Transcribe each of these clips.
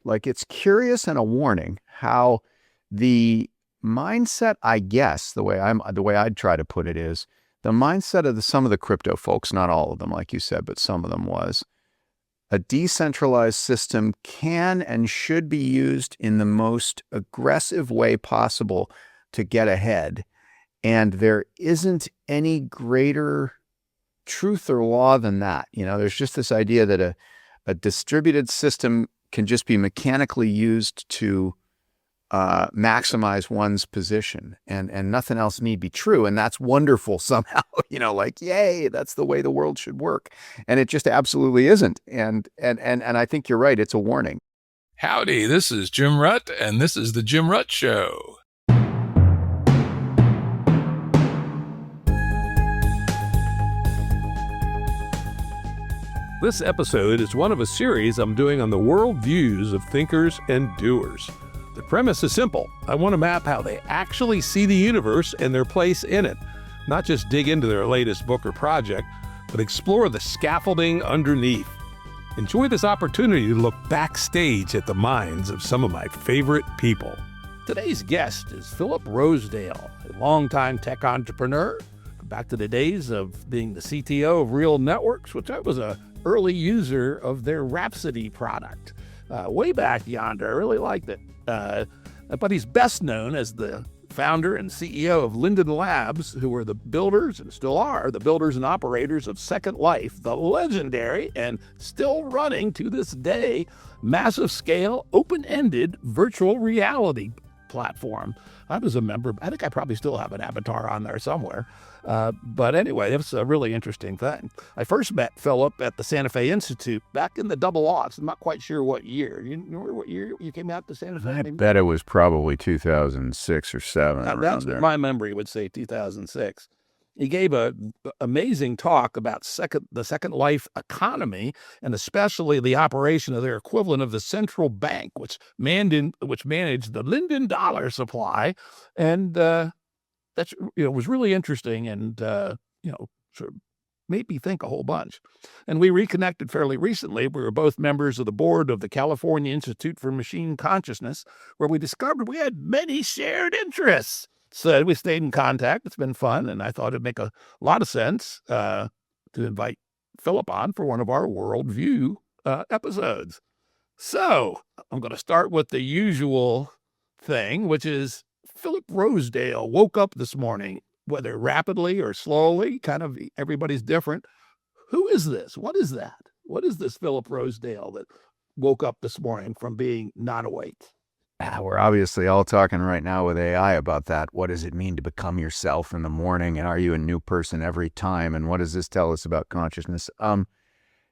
Like, it's curious and a warning how the mindset, I guess, the way I'd try to put it is the mindset of some of the crypto folks, not all of them, like you said, but some of them was a decentralized system can and should be used in the most aggressive way possible to get ahead. And there isn't any greater truth or law than that. There's just this idea that a distributed system can just be mechanically used to maximize one's position, and nothing else need be true. And that's wonderful somehow, like, yay, that's the way the world should work. And it just absolutely isn't. And I think you're right. It's a warning. Howdy, this is Jim Rutt, and this is The Jim Rutt Show. This episode is one of a series I'm doing on the worldviews of thinkers and doers. The premise is simple. I want to map how they actually see the universe and their place in it, not just dig into their latest book or project, but explore the scaffolding underneath. Enjoy this opportunity to look backstage at the minds of some of my favorite people. Today's guest is Philip Rosedale, a longtime tech entrepreneur, back to the days of being the CTO of Real Networks, which I was an early user of their Rhapsody product. Way back yonder, I really liked it. But he's best known as the founder and CEO of Linden Labs, who were the builders, and still are, the builders and operators of Second Life, the legendary and still running to this day, massive scale, open-ended virtual reality platform. I was a member. I think I probably still have an avatar on there somewhere. But anyway, it was a really interesting thing. I first met Philip at the Santa Fe Institute back in the double aughts. I'm not quite sure what year. You remember what year you came out to Santa Fe? I bet it was probably 2006 or 7. That's there. My memory would say 2006. He gave an amazing talk about the Second Life economy, and especially the operation of their equivalent of the central bank, which managed the Linden dollar supply. And that's was really interesting, and sort of made me think a whole bunch. And we reconnected fairly recently. We were both members of the board of the California Institute for Machine Consciousness, where we discovered we had many shared interests. So we stayed in contact. It's been fun, and I thought it'd make a lot of sense to invite Philip on for one of our worldview episodes. So I'm going to start with the usual thing, which is Philip Rosedale woke up this morning, whether rapidly or slowly, kind of everybody's different. Who is this? What is that? What is this Philip Rosedale that woke up this morning from being not awake? We're obviously all talking right now with AI about that. What does it mean to become yourself in the morning? And are you a new person every time? And what does this tell us about consciousness?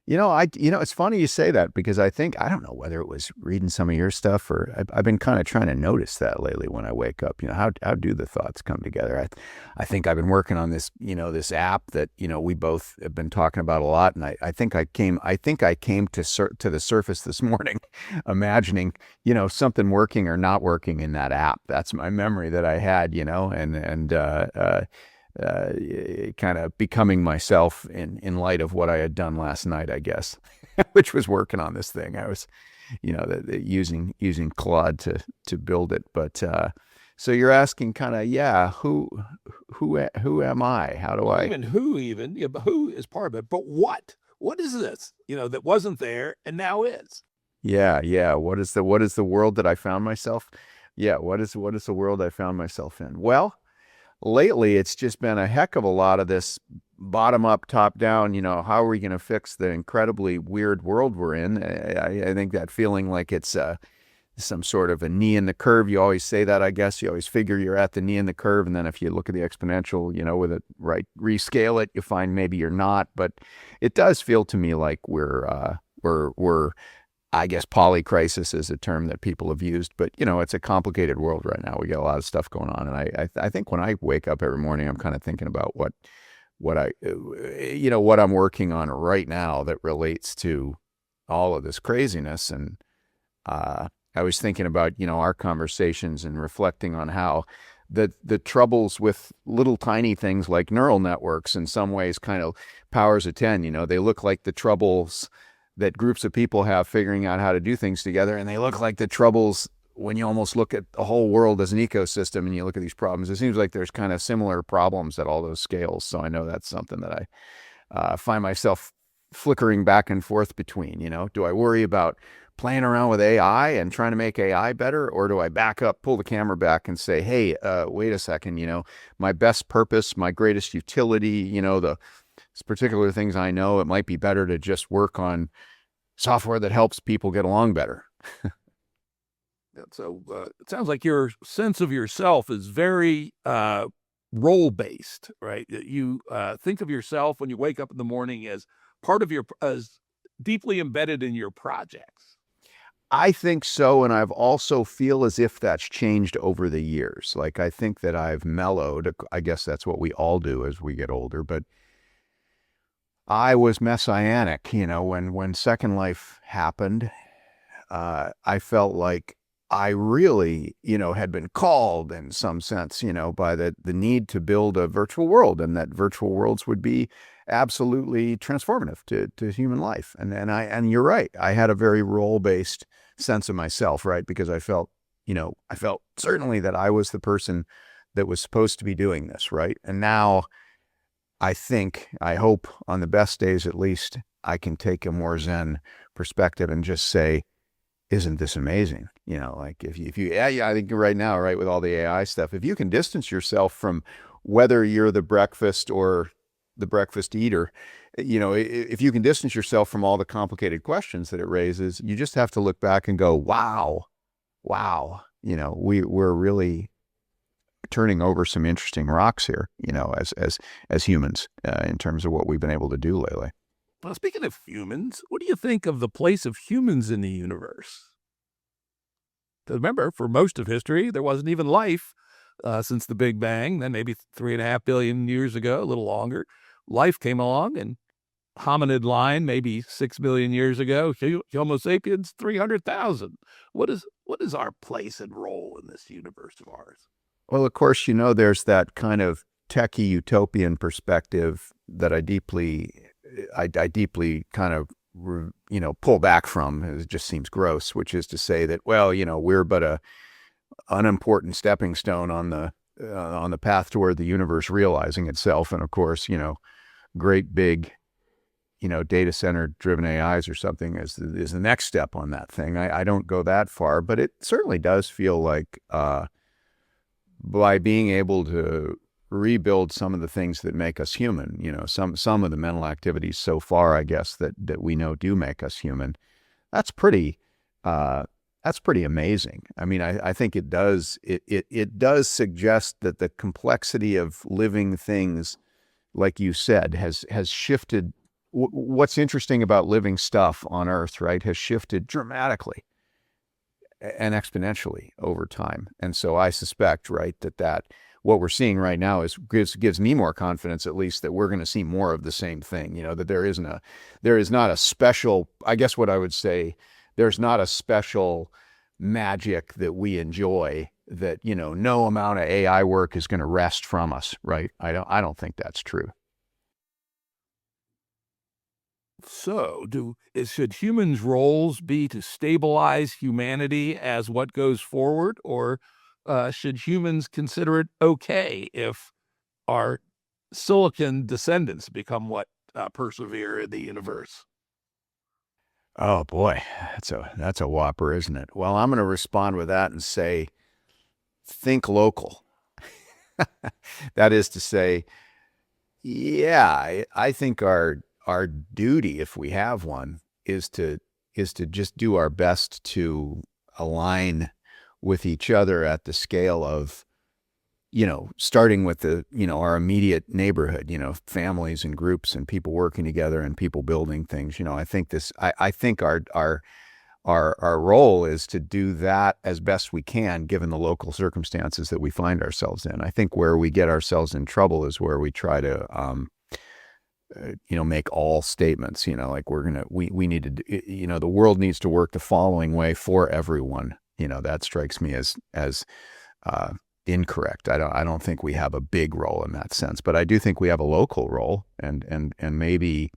It's funny you say that, because I don't know whether it was reading some of your stuff, or I've been kind of trying to notice that lately when I wake up. How do the thoughts come together? I think I've been working on this, this app that, we both have been talking about a lot. And I think I came to the surface this morning, imagining, something working or not working in that app. That's my memory that I had, kind of becoming myself in light of what I had done last night, I guess, which was working on this thing. I was, using Claude to build it. But so you're asking kind of, who am I? How do I? But who is part of it? But what is this? That wasn't there and now is. Yeah. What is the world that I found myself? Yeah. What is the world I found myself in? Well, lately, it's just been a heck of a lot of this bottom up, top down, how are we going to fix the incredibly weird world we're in? I think that feeling like it's some sort of a knee in the curve. You always say that, I guess. You always figure you're at the knee in the curve. And then if you look at the exponential, with it right, rescale it, you find maybe you're not. But it does feel to me like we're I guess polycrisis is a term that people have used, but it's a complicated world right now. We got a lot of stuff going on, and I think when I wake up every morning, I'm kind of thinking about what I'm working on right now that relates to all of this craziness. And I was thinking about our conversations and reflecting on how the troubles with little tiny things like neural networks in some ways kind of powers of 10. They look like the troubles that groups of people have figuring out how to do things together, and they look like the troubles when you almost look at the whole world as an ecosystem and you look at these problems. It seems like there's kind of similar problems at all those scales. So I know that's something that I find myself flickering back and forth between. Do I worry about playing around with AI and trying to make AI better, or do I back up, pull the camera back and say, hey, wait a second, my best purpose, my greatest utility, the particular things I know, it might be better to just work on software that helps people get along better. So it sounds like your sense of yourself is very role-based, right? You think of yourself when you wake up in the morning as part of as deeply embedded in your projects. I think so, and I've also feel as if that's changed over the years. Like, I think that I've mellowed. I guess that's what we all do as we get older, but I was messianic, when Second Life happened. I felt like I really, had been called in some sense, by the need to build a virtual world, and that virtual worlds would be absolutely transformative to human life. And you're right. I had a very role-based sense of myself, right? Because I felt certainly that I was the person that was supposed to be doing this, right? And now I hope on the best days, at least, I can take a more Zen perspective and just say, isn't this amazing? Like I think right now, right, with all the AI stuff, if you can distance yourself from whether you're the breakfast or the breakfast eater, if you can distance yourself from all the complicated questions that it raises, you just have to look back and go, wow, we're really turning over some interesting rocks here, as humans, in terms of what we've been able to do lately. Well, speaking of humans, what do you think of the place of humans in the universe? Remember, for most of history, there wasn't even life since the Big Bang. Then maybe 3.5 billion years ago, a little longer, life came along, and hominid line maybe 6 billion years ago. Homo sapiens 300,000. What is our place and role in this universe of ours? Well, of course, there's that kind of techie utopian perspective that I deeply kind of, pull back from. It just seems gross, which is to say that, well, we're but a unimportant stepping stone on the path toward the universe realizing itself. And of course, great big, data center driven AIs or something is the next step on that thing. I don't go that far, but it certainly does feel like, by being able to rebuild some of the things that make us human, some of the mental activities so far, I guess, that we know do make us human. That's pretty amazing. I mean, I think it does suggest that the complexity of living things, like you said, has shifted. What's interesting about living stuff on Earth, right, has shifted dramatically and exponentially over time. And so I suspect, right, that what we're seeing right now gives me more confidence, at least, that we're going to see more of the same thing. That there is not a special, I guess what I would say, there's not a special magic that we enjoy that, no amount of AI work is going to wrest from us, right? I don't think that's true. So, should humans' roles be to stabilize humanity as what goes forward, or should humans consider it okay if our silicon descendants become what persevere in the universe? Oh boy, that's a whopper, isn't it? Well, I'm going to respond with that and say, think local. That is to say, yeah, I think our duty, if we have one, is to just do our best to align with each other at the scale of, starting with our immediate neighborhood, families and groups and people working together and people building things. I think our role is to do that as best we can, given the local circumstances that we find ourselves in. I think where we get ourselves in trouble is where we try to, make all statements, like we need to, the world needs to work the following way for everyone. That strikes me as incorrect. I don't think we have a big role in that sense, but I do think we have a local role, and maybe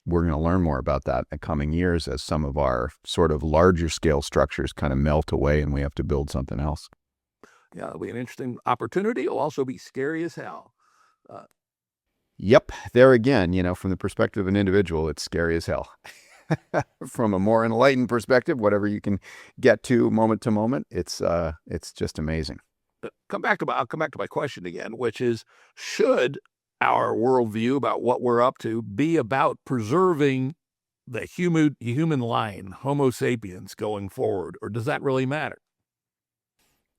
we're going to learn more about that in the coming years as some of our sort of larger scale structures kind of melt away and we have to build something else. Yeah, it'll be an interesting opportunity. It'll also be scary as hell. Yep. There again, from the perspective of an individual, it's scary as hell. From a more enlightened perspective, whatever you can get to moment, it's just amazing. I'll come back to my question again, which is, should our worldview about what we're up to be about preserving the human line, Homo sapiens, going forward, or does that really matter?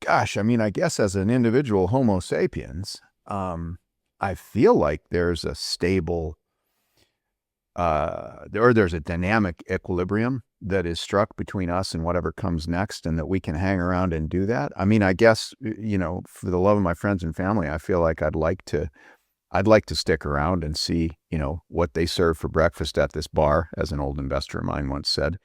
Gosh, I mean, I guess as an individual Homo sapiens, I feel like there's a stable, there's a dynamic equilibrium that is struck between us and whatever comes next, and that we can hang around and do that. I mean, I guess, for the love of my friends and family, I feel like I'd like to stick around and see, what they serve for breakfast at this bar, as an old investor of mine once said.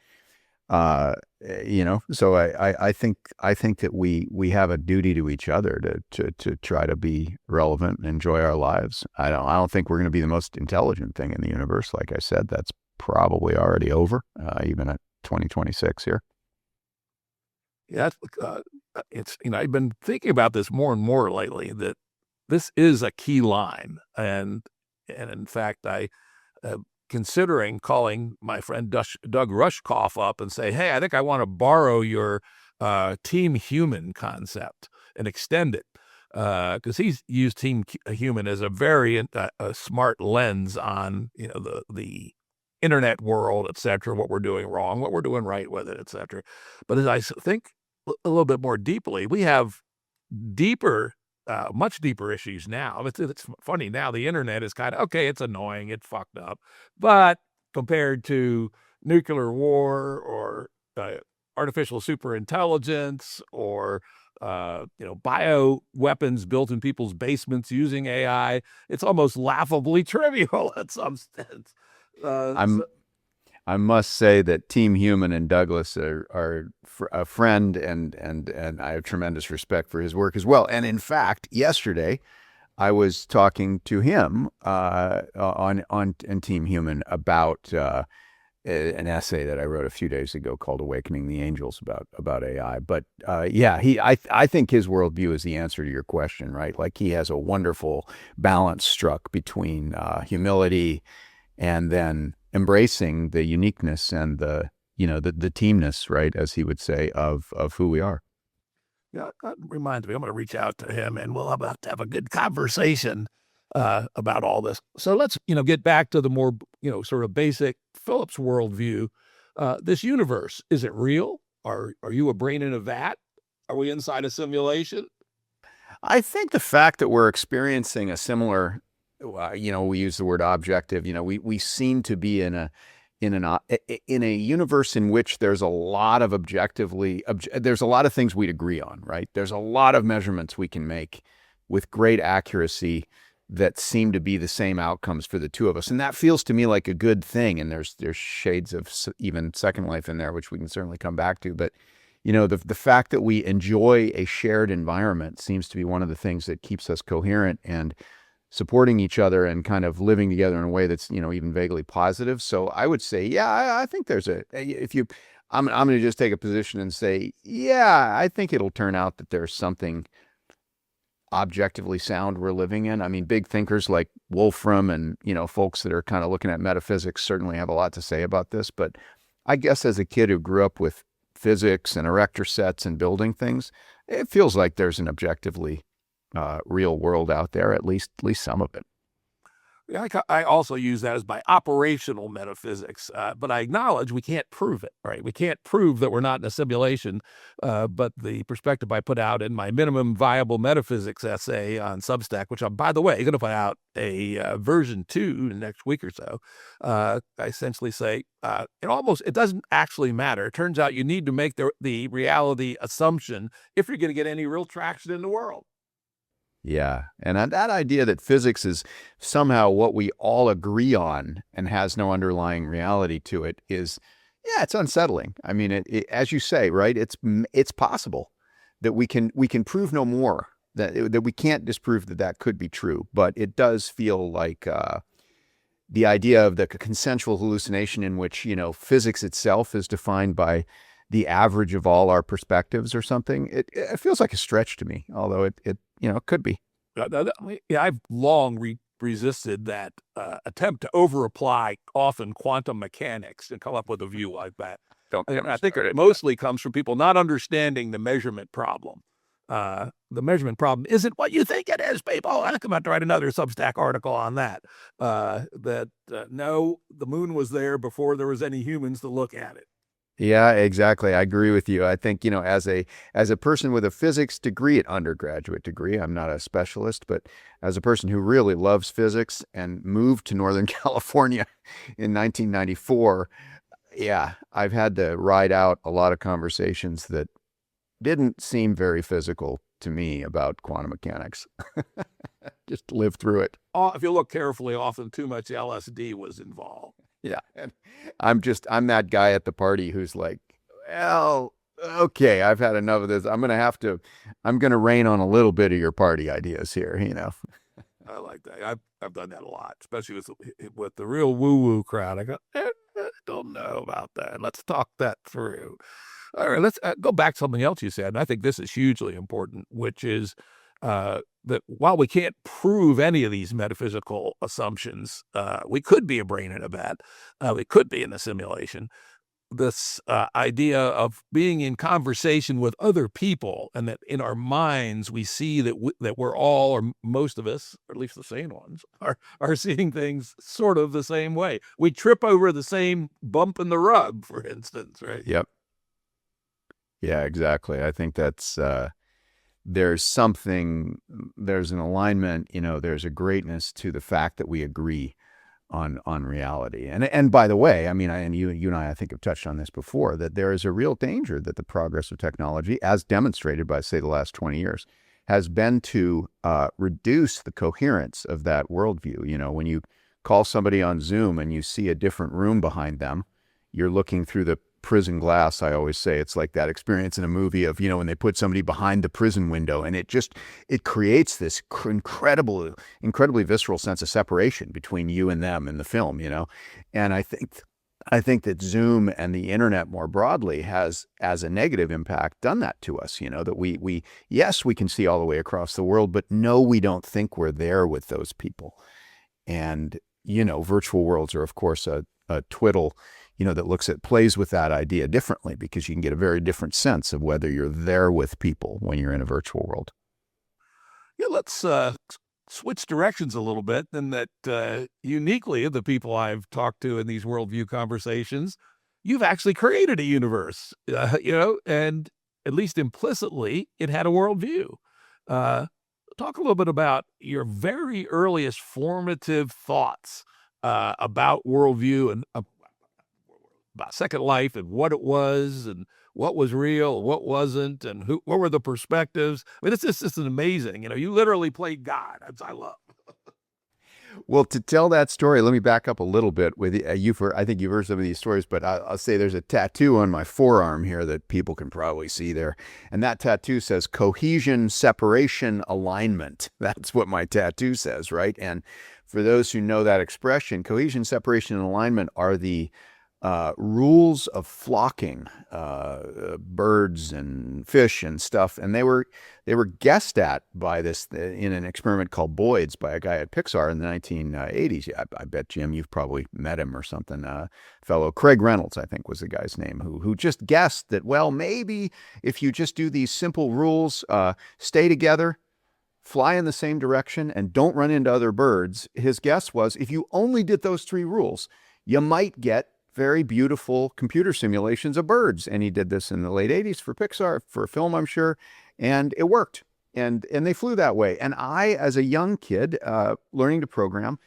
So I think that we have a duty to each other to try to be relevant and enjoy our lives. I don't think we're going to be the most intelligent thing in the universe. Like I said, that's probably already over, even at 2026 here. Yeah, it's I've been thinking about this more and more lately, that this is a key line, and in fact, I considering calling my friend Doug Rushkoff up and say, hey, I think I want to borrow your team human concept and extend it, because he's used team human as a very a smart lens on the internet world, et cetera, what we're doing wrong, what we're doing right with it, et cetera. But as I think a little bit more deeply, we have much deeper issues now. It's funny now. The internet is kind of, okay, it's annoying, it's fucked up, but compared to nuclear war or artificial superintelligence or bio weapons built in people's basements using AI, it's almost laughably trivial in some sense. I must say that Team Human and Douglas are a friend, and I have tremendous respect for his work as well. And in fact, yesterday, I was talking to him on Team Human about an essay that I wrote a few days ago called "Awakening the Angels" about AI. But I think his worldview is the answer to your question, right? Like, he has a wonderful balance struck between humility and then embracing the uniqueness and the teamness, right, as he would say, of who we are. Yeah, that reminds me, I'm going to reach out to him and we'll have to have a good conversation about all this. So let's, get back to the more, sort of basic Philip's worldview. This universe, is it real? Are you a brain in a vat? Are we inside a simulation? I think the fact that we're experiencing a similar, we use the word objective, we seem to be in a universe in which there's a lot of there's a lot of things we'd agree on, right? There's a lot of measurements we can make with great accuracy that seem to be the same outcomes for the two of us. And that feels to me like a good thing. And there's shades of even Second Life in there, which we can certainly come back to. But, the fact that we enjoy a shared environment seems to be one of the things that keeps us coherent and supporting each other and kind of living together in a way that's, even vaguely positive. So I would say, yeah, I think I'm going to just take a position and say, yeah, I think it'll turn out that there's something objectively sound we're living in. I mean, big thinkers like Wolfram and, folks that are kind of looking at metaphysics certainly have a lot to say about this. But I guess as a kid who grew up with physics and erector sets and building things, it feels like there's an objectively real world out there, at least some of it. Yeah, I also use that as my operational metaphysics, but I acknowledge we can't prove it, right? We can't prove that we're not in a simulation, but the perspective I put out in my minimum viable metaphysics essay on Substack, which I'm, by the way, going to put out a version 2 in the next week or so, I essentially say it doesn't actually matter. It turns out you need to make the reality assumption if you're going to get any real traction in the world. Yeah. And that idea that physics is somehow what we all agree on and has no underlying reality to it is, it's unsettling. I mean, as you say, right, it's possible that we can prove no more, that we can't disprove that could be true. But it does feel like the idea of the consensual hallucination in which, physics itself is defined by the average of all our perspectives or something. It feels like a stretch to me, although it could be. Yeah, I've long resisted that attempt to over-apply often quantum mechanics and come up with a view like that. I think it mostly comes from people not understanding the measurement problem. The measurement problem isn't what you think it is, people. I'm about to write another Substack article on that. No, the moon was there before there was any humans to look at it. Yeah, exactly. I agree with you. I think, as a person with a physics degree, an undergraduate degree, I'm not a specialist, but as a person who really loves physics and moved to Northern California in 1994, yeah, I've had to ride out a lot of conversations that didn't seem very physical to me about quantum mechanics. Just live through it. If you look carefully, often too much LSD was involved. Yeah. And I'm that guy at the party who's like, well, okay, I've had enough of this. I'm going to rain on a little bit of your party ideas here, I like that. I've done that a lot, especially with the real woo-woo crowd. I go, I don't know about that. Let's talk that through. All right, let's go back to something else you said, and I think this is hugely important, which is that while we can't prove any of these metaphysical assumptions, we could be a brain in a vat, we could be in a simulation. This idea of being in conversation with other people, and that in our minds we see that we're all, or most of us, or at least the sane ones, are seeing things sort of the same way. We trip over the same bump in the rug, for instance, right? Yep. Yeah, exactly. I think that's there's an alignment, there's a greatness to the fact that we agree on reality. And by the way, I mean, and you and I think have touched on this before, that there is a real danger that the progress of technology, as demonstrated by, say, the last 20 years, has been to reduce the coherence of that worldview. When you call somebody on Zoom and you see a different room behind them, you're looking through the prison glass. I always say it's like that experience in a movie of, when they put somebody behind the prison window, and it creates this incredibly visceral sense of separation between you and them in the film, and I think that Zoom and the internet more broadly has, as a negative impact, done that to us, that yes, we can see all the way across the world, but no, we don't think we're there with those people. And, virtual worlds are, of course, a twiddle, that plays with that idea differently, because you can get a very different sense of whether you're there with people when you're in a virtual world. Yeah, let's switch directions a little bit. And that uniquely, the people I've talked to in these worldview conversations, you've actually created a universe, and at least implicitly, it had a worldview. Talk a little bit about your very earliest formative thoughts about worldview and about Second Life, and what it was, and what was real, what wasn't, and what were the perspectives. I mean, it's just amazing. You literally played God. I love. Well, to tell that story, let me back up a little bit with you. I think you've heard some of these stories, but I'll say there's a tattoo on my forearm here that people can probably see there. And that tattoo says cohesion, separation, alignment. That's what my tattoo says, right? And for those who know that expression, cohesion, separation, and alignment are the rules of flocking, birds and fish and stuff. And they were guessed at by this in an experiment called Boyd's by a guy at Pixar in the 1980s. Yeah, I bet, Jim, you've probably met him or something. Fellow Craig Reynolds, I think, was the guy's name, who just guessed that, well, maybe if you just do these simple rules, stay together, fly in the same direction, and don't run into other birds. His guess was if you only did those 3 rules, you might get very beautiful computer simulations of birds. And he did this in the late 80s for Pixar, for a film, I'm sure, and it worked. And they flew that way. And I, as a young kid, learning to program,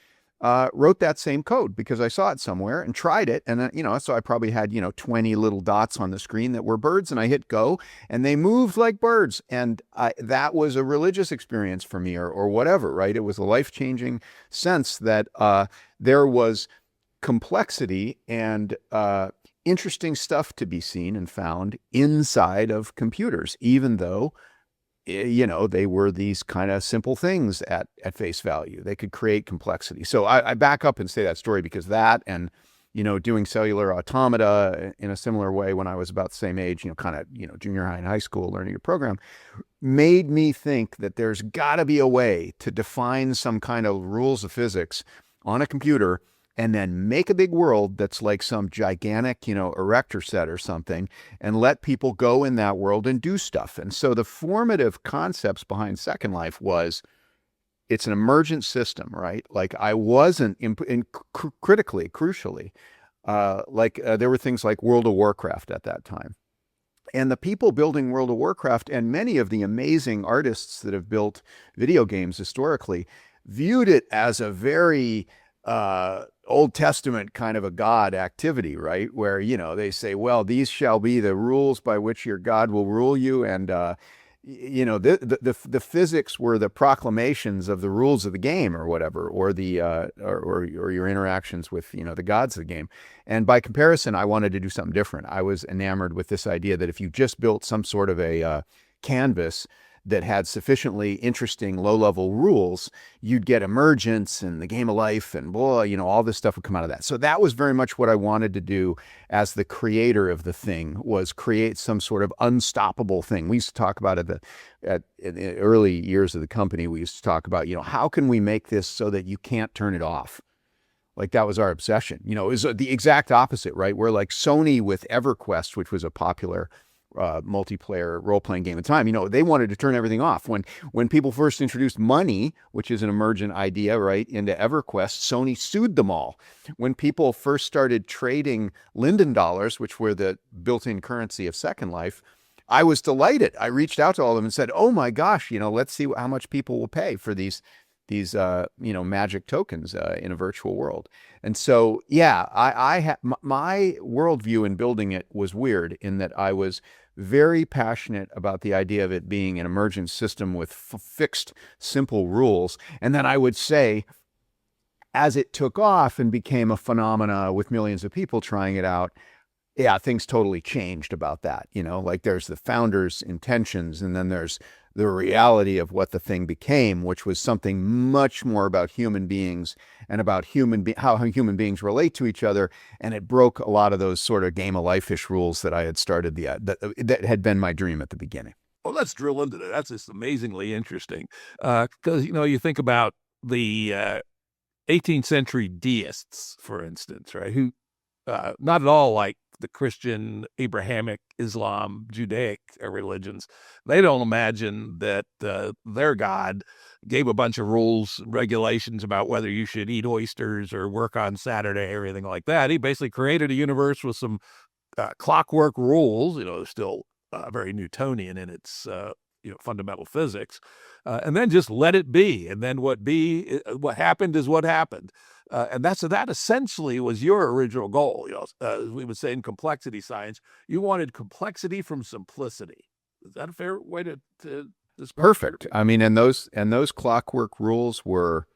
wrote that same code because I saw it somewhere and tried it. And then, so I probably had, 20 little dots on the screen that were birds, and I hit go and they moved like birds. And that was a religious experience for me, or whatever, right? It was a life-changing sense that there was complexity and interesting stuff to be seen and found inside of computers, even though they were these kind of simple things at face value. They could create complexity. So I back up and say that story because that and, doing cellular automata in a similar way when I was about the same age, kind of, junior high and high school, learning a program, made me think that there's got to be a way to define some kind of rules of physics on a computer and then make a big world that's like some gigantic, erector set or something, and let people go in that world and do stuff. And so the formative concepts behind Second Life was it's an emergent system, right? Like I wasn't crucially, there were things like World of Warcraft at that time. And the people building World of Warcraft and many of the amazing artists that have built video games historically viewed it as a very Old Testament kind of a God activity, right? Where, they say, well, these shall be the rules by which your God will rule you. And, the physics were the proclamations of the rules of the game or whatever, or the, or your interactions with, the gods of the game. And by comparison, I wanted to do something different. I was enamored with this idea that if you just built some sort of a canvas that had sufficiently interesting low-level rules, you'd get emergence and the game of life and all this stuff would come out of that. So that was very much what I wanted to do as the creator of the thing, was create some sort of unstoppable thing. We used to talk about it in the early years of the company. We used to talk about, how can we make this so that you can't turn it off? Like that was our obsession. It was the exact opposite, right? We're like Sony with EverQuest, which was a popular multiplayer role-playing game at the time. They wanted to turn everything off. When people first introduced money, which is an emergent idea, right, into EverQuest, Sony sued them all. When people first started trading Linden dollars, which were the built-in currency of Second Life, I was delighted. I reached out to all of them and said, oh my gosh, let's see how much people will pay for these magic tokens in a virtual world. And so, yeah, my worldview in building it was weird in that I was very passionate about the idea of it being an emergent system with fixed, simple rules. And then I would say, as it took off and became a phenomena with millions of people trying it out, yeah, things totally changed about that. Like there's the founder's intentions, and then there's the reality of what the thing became, which was something much more about human beings and about how human beings relate to each other. And it broke a lot of those sort of game of life-ish rules that I had started that had been my dream at the beginning. Well, let's drill into that. That's just amazingly interesting. Because, you think about the 18th century deists, for instance, right, who not at all like the Christian, Abrahamic, Islam, Judaic religions. They don't imagine that their God gave a bunch of rules, regulations about whether you should eat oysters or work on Saturday or anything like that. He basically created a universe with some clockwork rules, still very Newtonian in its fundamental physics, and then just let it be. And then what happened is what happened. And that essentially was your original goal. As we would say in complexity science, you wanted complexity from simplicity. Is that a fair way to describe? Perfect. I mean, and those clockwork rules were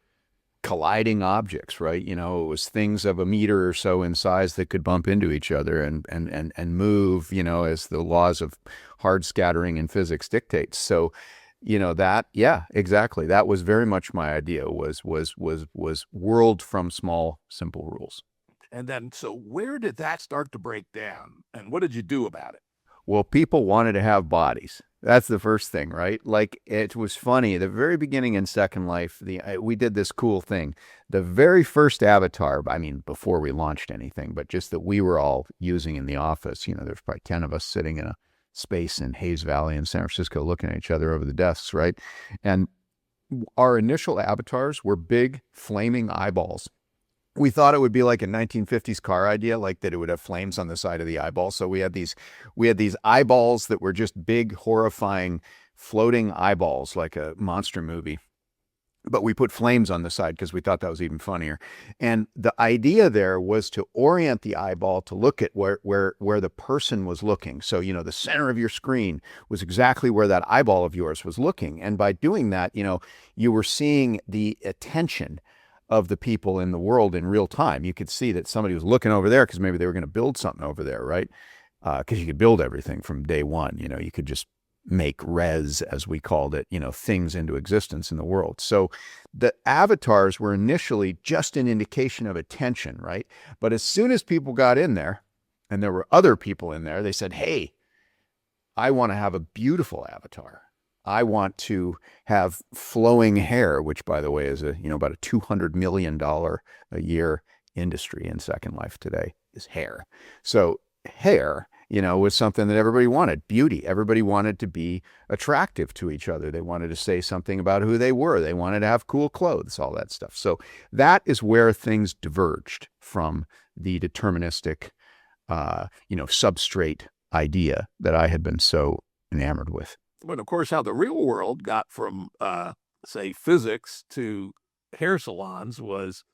colliding objects, right? It was things of a meter or so in size that could bump into each other and move, as the laws of hard scattering in physics dictates. So, yeah, exactly. That was very much my idea, was world from small, simple rules. And then, so where did that start to break down, and what did you do about it? Well, people wanted to have bodies. That's the first thing, right? Like, it was funny. The very beginning in Second Life, we did this cool thing. The very first avatar, I mean, before we launched anything, but just that we were all using in the office, there's probably 10 of us sitting in a space in Hayes Valley in San Francisco looking at each other over the desks, right? And our initial avatars were big flaming eyeballs. We thought it would be like a 1950s car idea, like that it would have flames on the side of the eyeball. So we had these eyeballs that were just big, horrifying, floating eyeballs, like a monster movie. But we put flames on the side because we thought that was even funnier. And the idea there was to orient the eyeball to look at where the person was looking. So, the center of your screen was exactly where that eyeball of yours was looking. And by doing that, you were seeing the attention of the people in the world in real time. You could see that somebody was looking over there because maybe they were going to build something over there, right? Because you could build everything from day one. You could just make res, as we called it, things into existence in the world. So the avatars were initially just an indication of attention, right? But as soon as people got in there and there were other people in there, they said, hey, I want to have a beautiful avatar. I want to have flowing hair, which, by the way, is about a $200 million a year industry in Second Life today, is hair. So hair, was something that everybody wanted. Beauty. Everybody wanted to be attractive to each other. They wanted to say something about who they were. They wanted to have cool clothes, all that stuff. So that is where things diverged from the deterministic, substrate idea that I had been so enamored with. But of course, how the real world got from, say, physics to hair salons was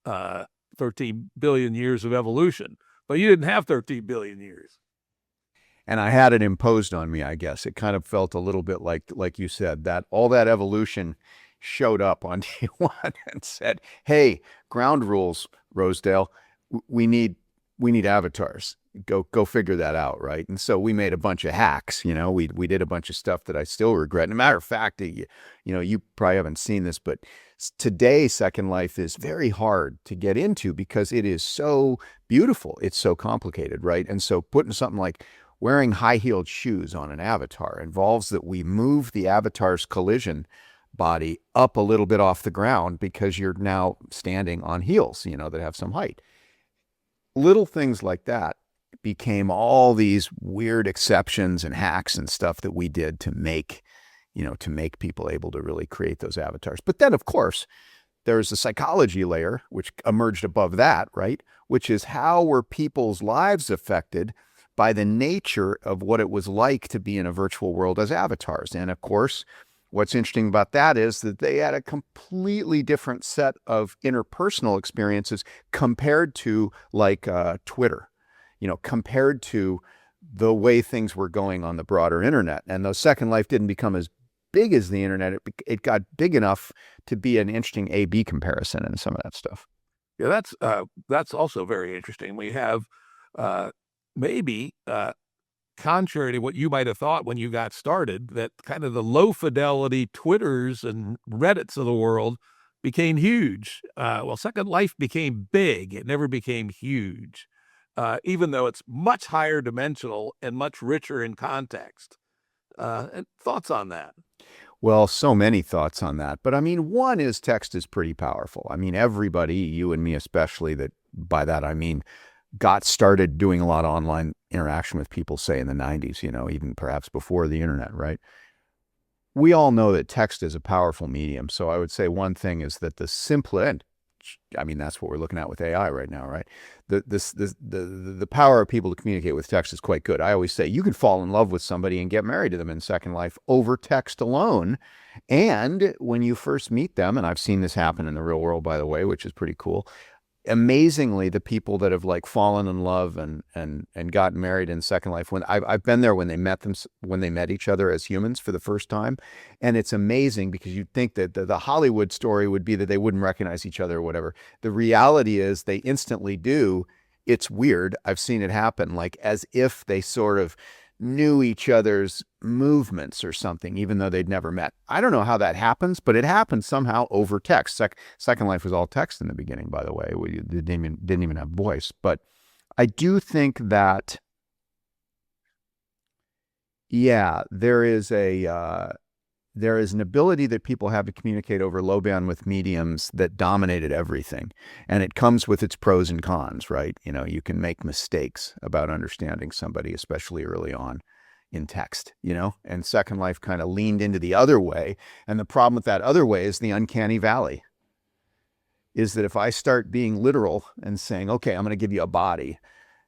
13 billion years of evolution. But you didn't have 13 billion years. And I had it imposed on me, I guess. It kind of felt a little bit like you said, that all that evolution showed up on day one and said, hey, ground rules, Rosedale, we need avatars. Go figure that out, right? And so we made a bunch of hacks. We did a bunch of stuff that I still regret. And a matter of fact, you probably haven't seen this, but today Second Life is very hard to get into because it is so beautiful. It's so complicated, right? And so putting something like wearing high-heeled shoes on an avatar involves that we move the avatar's collision body up a little bit off the ground because you're now standing on heels, that have some height. Little things like that became all these weird exceptions and hacks and stuff that we did to make people able to really create those avatars. But then, of course, there's a psychology layer which emerged above that, right? Which is how were people's lives affected by the nature of what it was like to be in a virtual world as avatars. And of course, what's interesting about that is that they had a completely different set of interpersonal experiences compared to like Twitter, compared to the way things were going on the broader internet. And though Second Life didn't become as big as the internet, it got big enough to be an interesting A/B comparison and some of that stuff. Yeah, that's also very interesting. We have maybe contrary to what you might have thought when you got started, that kind of the low fidelity Twitters and Reddits of the world became huge. Well, Second Life became big. It never became huge, even though it's much higher dimensional and much richer in context. And thoughts on that? Well, so many thoughts on that. But I mean, one is text is pretty powerful. I mean, everybody, you and me especially, that by that I mean got started doing a lot of online interaction with people, say in the 90s, even perhaps before the internet, right? We all know that text is a powerful medium. So I would say one thing is that the simplest, I mean, that's what we're looking at with AI right now, right? The power of people to communicate with text is quite good. I always say you can fall in love with somebody and get married to them in Second Life over text alone. And when you first meet them, and I've seen this happen in the real world, by the way, which is pretty cool, amazingly, the people that have like fallen in love and gotten married in Second Life, when I've been there when they met each other as humans for the first time, and it's amazing because you'd think that the Hollywood story would be that they wouldn't recognize each other or whatever. The reality is they instantly do. It's weird. I've seen it happen, like as if they sort of knew each other's movements or something, even though they'd never met. I don't know how that happens, but it happens somehow over text. Second Life was all text in the beginning, by the way. We didn't even have voice. But I do think that, yeah, there is an ability that people have to communicate over low bandwidth mediums that dominated everything. And it comes with its pros and cons, right? You can make mistakes about understanding somebody, especially early on in text, and Second Life kind of leaned into the other way. And the problem with that other way is the uncanny valley, is that if I start being literal and saying, okay, I'm going to give you a body,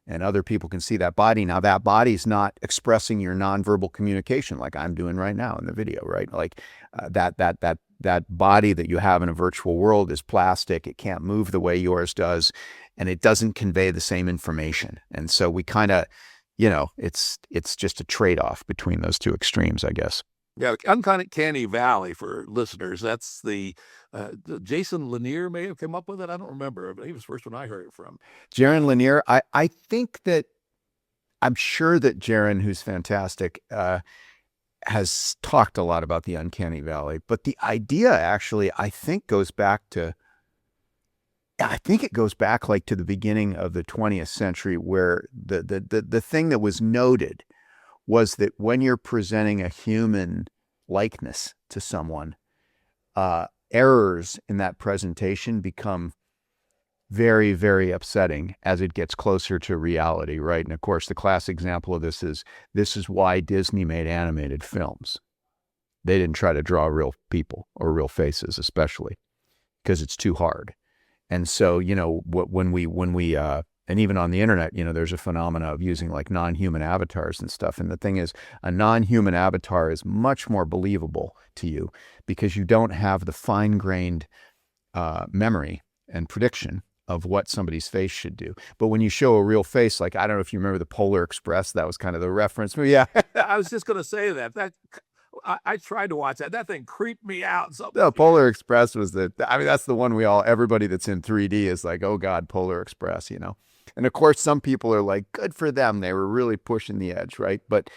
and other people can see that body. Now that body's not expressing your nonverbal communication like I'm doing right now in the video, right? Like that body that you have in a virtual world is plastic. It can't move the way yours does, and it doesn't convey the same information. And so we kind of, it's just a trade-off between those two extremes, I guess. Yeah, uncanny valley for listeners. That's the Jason Lanier may have come up with it. I don't remember, but he was the first one I heard it from. Jaron Lanier. I think that I'm sure that Jaron, who's fantastic, has talked a lot about the uncanny valley, but the idea actually, I think, goes back to, I think it goes back like to the beginning of the 20th century, where the thing that was noted was that when you're presenting a human likeness to someone, errors in that presentation become very, very upsetting as it gets closer to reality, right? And of course, the classic example of this is why Disney made animated films. They didn't try to draw real people or real faces, especially because it's too hard. And so, when we and even on the internet, there's a phenomena of using like non-human avatars and stuff. And the thing is, a non-human avatar is much more believable to you because you don't have the fine-grained memory and prediction of what somebody's face should do. But when you show a real face, like, I don't know if you remember the Polar Express, that was kind of the reference. But yeah. I was just going to say that I tried to watch that. That thing creeped me out. So No, Polar Express was that's the one everybody that's in 3D is like, oh God, Polar Express, And of course, some people are like, good for them. They were really pushing the edge, right? But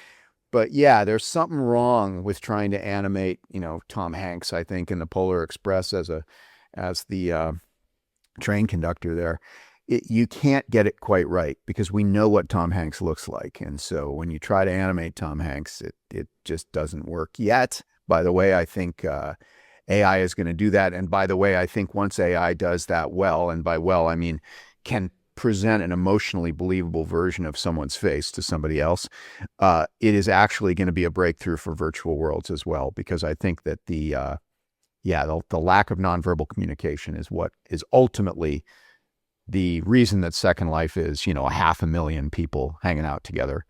yeah, there's something wrong with trying to animate, Tom Hanks, I think, in the Polar Express as the train conductor there. You can't get it quite right because we know what Tom Hanks looks like. And so when you try to animate Tom Hanks, it just doesn't work yet. By the way, I think AI is going to do that. And by the way, I think once AI does that well, and by well, I mean can present an emotionally believable version of someone's face to somebody else, it is actually going to be a breakthrough for virtual worlds as well, because I think that the lack of nonverbal communication is what is ultimately the reason that Second Life is, 500,000 people hanging out together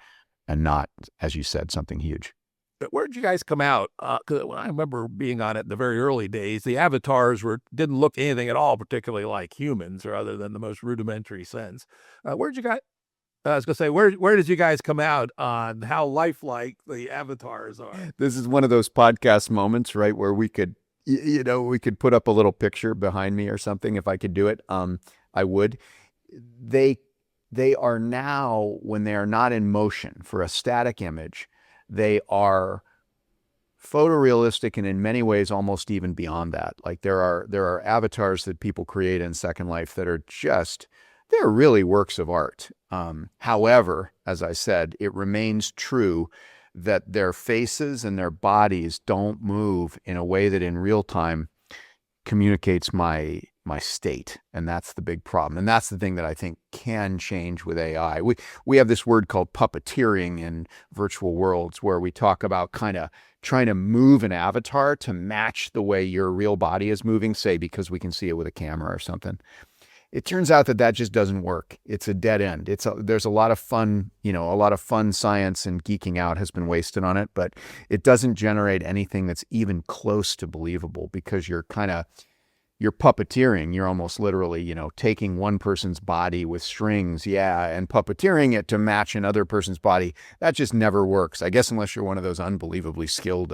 and not, as you said, something huge. But where did you guys come out? Because I remember being on it in the very early days. The avatars didn't look anything at all particularly like humans, or other than the most rudimentary sense. Where'd you guys? I was going to say, where did you guys come out on how lifelike the avatars are? This is one of those podcast moments, right, where we could, we could put up a little picture behind me or something if I could do it. I would. They are now, when they are not in motion for a static image, they are photorealistic and in many ways almost even beyond that. Like there are avatars that people create in Second Life that are they're really works of art. However, as I said, it remains true that their faces and their bodies don't move in a way that in real time communicates my state. And that's the big problem. And that's the thing that I think can change with AI. We have this word called puppeteering in virtual worlds, where we talk about kind of trying to move an avatar to match the way your real body is moving, say, because we can see it with a camera or something. It turns out that just doesn't work. It's a dead end. There's a lot of fun, a lot of fun science and geeking out has been wasted on it, but it doesn't generate anything that's even close to believable, because you're puppeteering. You're almost literally, taking one person's body with strings, and puppeteering it to match another person's body. That just never works. I guess unless you're one of those unbelievably skilled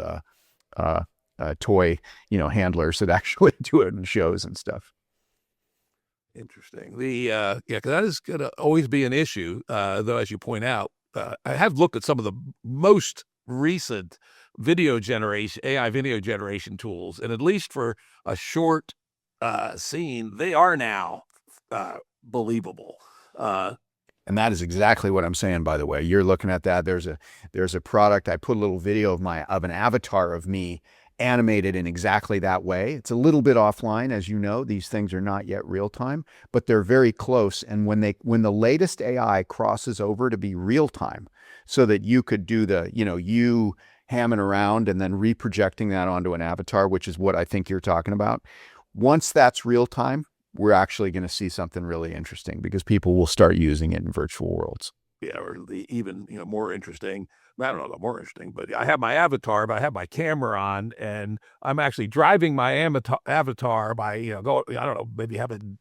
toy, handlers that actually do it in shows and stuff. Interesting. Because that is going to always be an issue, though, as you point out. I have looked at some of the most recent AI video generation tools, and at least for a short scene, they are now believable. And that is exactly what I'm saying, by the way. You're looking at that. There's a product. I put a little video of an avatar of me animated in exactly that way. It's a little bit offline, as you know. These things are not yet real time, but they're very close. And when the latest AI crosses over to be real time, so that you could do you hamming around and then reprojecting that onto an avatar, which is what I think you're talking about. Once that's real time, we're actually going to see something really interesting, because people will start using it in virtual worlds. Yeah, or even more interesting. I don't know, more interesting, but I have my avatar, but I have my camera on, and I'm actually driving my avatar by I don't know, maybe having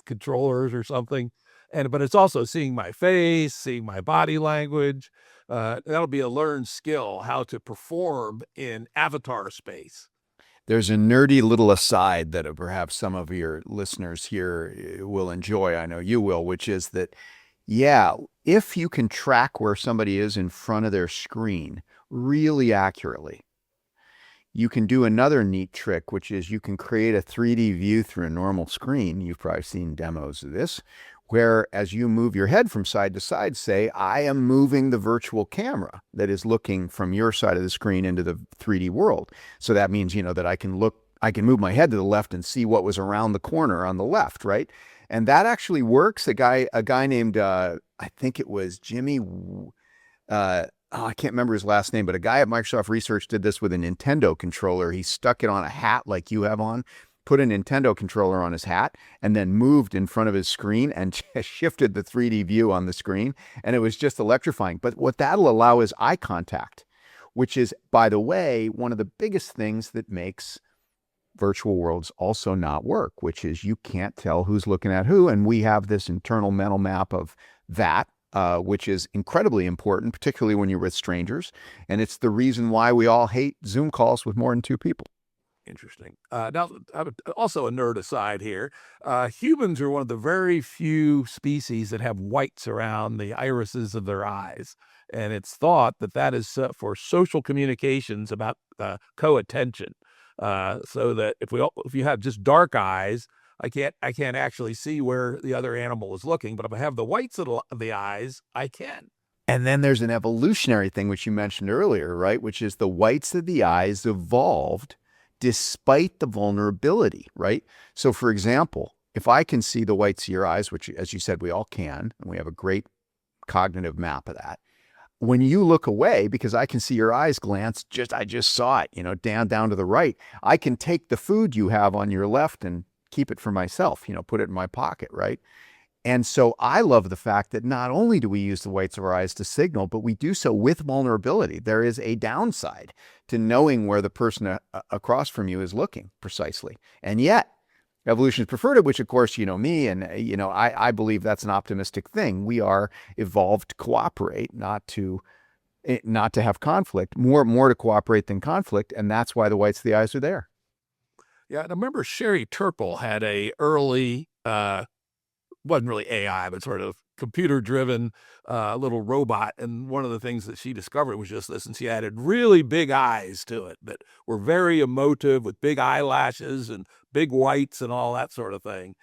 controllers or something, but it's also seeing my face, seeing my body language. That'll be a learned skill, how to perform in avatar space. There's a nerdy little aside that perhaps some of your listeners here will enjoy. I know you will, which is that, if you can track where somebody is in front of their screen, really accurately. You can do another neat trick, which is you can create a 3D view through a normal screen. You've probably seen demos of this, where as you move your head from side to side, say, I am moving the virtual camera that is looking from your side of the screen into the 3D world. So that means, that I can move my head to the left and see what was around the corner on the left, right? And that actually works. A guy named, I think it was Jimmy, I can't remember his last name, but a guy at Microsoft Research did this with a Nintendo controller. He stuck it on a hat like you have on, put a Nintendo controller on his hat, and then moved in front of his screen and shifted the 3D view on the screen. And it was just electrifying. But what that'll allow is eye contact, which is, by the way, one of the biggest things that makes virtual worlds also not work, which is you can't tell who's looking at who. And we have this internal mental map of that, which is incredibly important, particularly when you're with strangers. And it's the reason why we all hate Zoom calls with more than two people. Interesting. Now, also a nerd aside here, humans are one of the very few species that have whites around the irises of their eyes. And it's thought that that is for social communications about co-attention. So that if you have just dark eyes, I can't actually see where the other animal is looking. But if I have the whites of the eyes, I can. And then there's an evolutionary thing, which you mentioned earlier, right? Which is the whites of the eyes evolved despite the vulnerability, right? So for example, if I can see the whites of your eyes, which as you said, we all can, and we have a great cognitive map of that. When you look away, because I can see your eyes glance, I just saw it, down to the right. I can take the food you have on your left and keep it for myself, put it in my pocket, right? And so I love the fact that not only do we use the whites of our eyes to signal, but we do so with vulnerability. There is a downside to knowing where the person across from you is looking precisely. And yet, evolution has preferred it, which of course, me and, I believe that's an optimistic thing. We are evolved to cooperate, not to have conflict, more to cooperate than conflict. And that's why the whites of the eyes are there. Yeah, and I remember Sherry Turkle had a early, wasn't really AI, but sort of computer-driven little robot. And one of the things that she discovered was just this, and she added really big eyes to it that were very emotive with big eyelashes and big whites and all that sort of thing.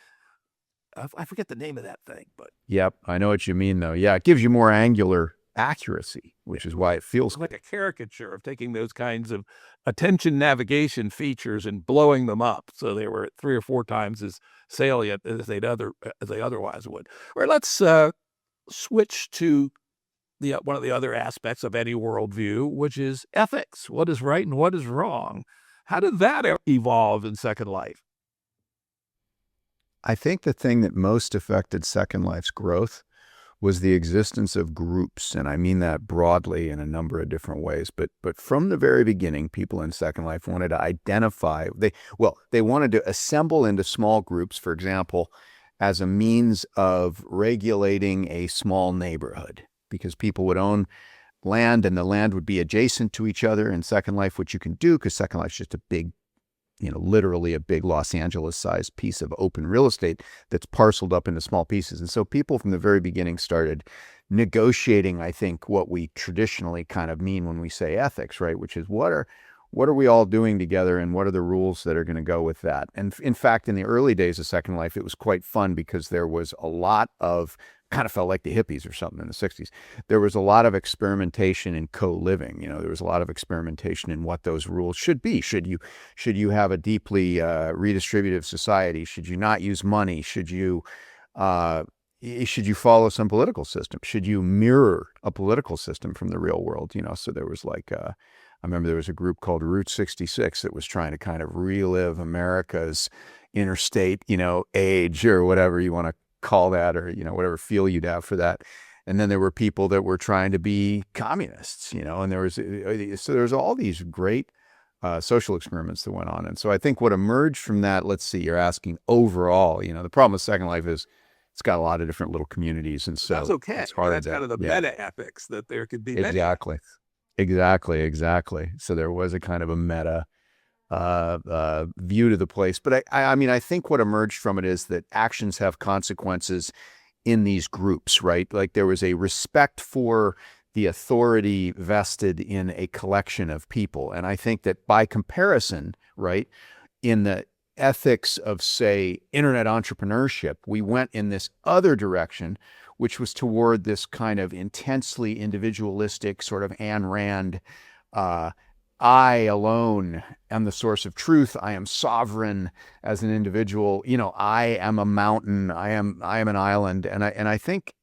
I forget the name of that thing, but... Yep, I know what you mean, though. Yeah, it gives you more angular accuracy, which is why it feels like a caricature of taking those kinds of attention navigation features and blowing them up so they were 3 or 4 times as salient as they otherwise would. All right, let's switch to one of the other aspects of any worldview, which is ethics. What is right and what is wrong? How did that evolve in Second Life? I think the thing that most affected Second Life's growth was the existence of groups. And I mean that broadly in a number of different ways. But from the very beginning, people in Second Life wanted to identify, they wanted to assemble into small groups, for example, as a means of regulating a small neighborhood, because people would own land and the land would be adjacent to each other. In Second Life, which you can do, because Second Life is just a big, literally a big Los Angeles-sized piece of open real estate that's parceled up into small pieces. And so people from the very beginning started negotiating, I think, what we traditionally kind of mean when we say ethics, right? Which is what are we all doing together and what are the rules that are going to go with that? And in fact, in the early days of Second Life, it was quite fun because there was a lot of, kind of felt like the hippies or something in the 60s. There was a lot of experimentation in co-living. There was a lot of experimentation in what those rules should be. Should you have a deeply redistributive society? Should you not use money? Should you follow some political system? Should you mirror a political system from the real world? So there was I remember there was a group called Route 66 that was trying to kind of relive America's interstate, age or whatever you want to call that, or, whatever feel you'd have for that. And then there were people that were trying to be communists, and there was all these great social experiments that went on. And so I think what emerged from that, let's see, you're asking overall, the problem with Second Life is it's got a lot of different little communities. And so that's okay. It's hard that's kind of the meta ethics that there could be. Exactly. So there was a kind of a meta view to the place. But I think what emerged from it is that actions have consequences in these groups, right? Like there was a respect for the authority vested in a collection of people. And I think that by comparison, right, in the ethics of, say, internet entrepreneurship, we went in this other direction, which was toward this kind of intensely individualistic sort of Ayn Rand, I alone am the source of truth. I am sovereign as an individual. I am a mountain. I am an island. And I think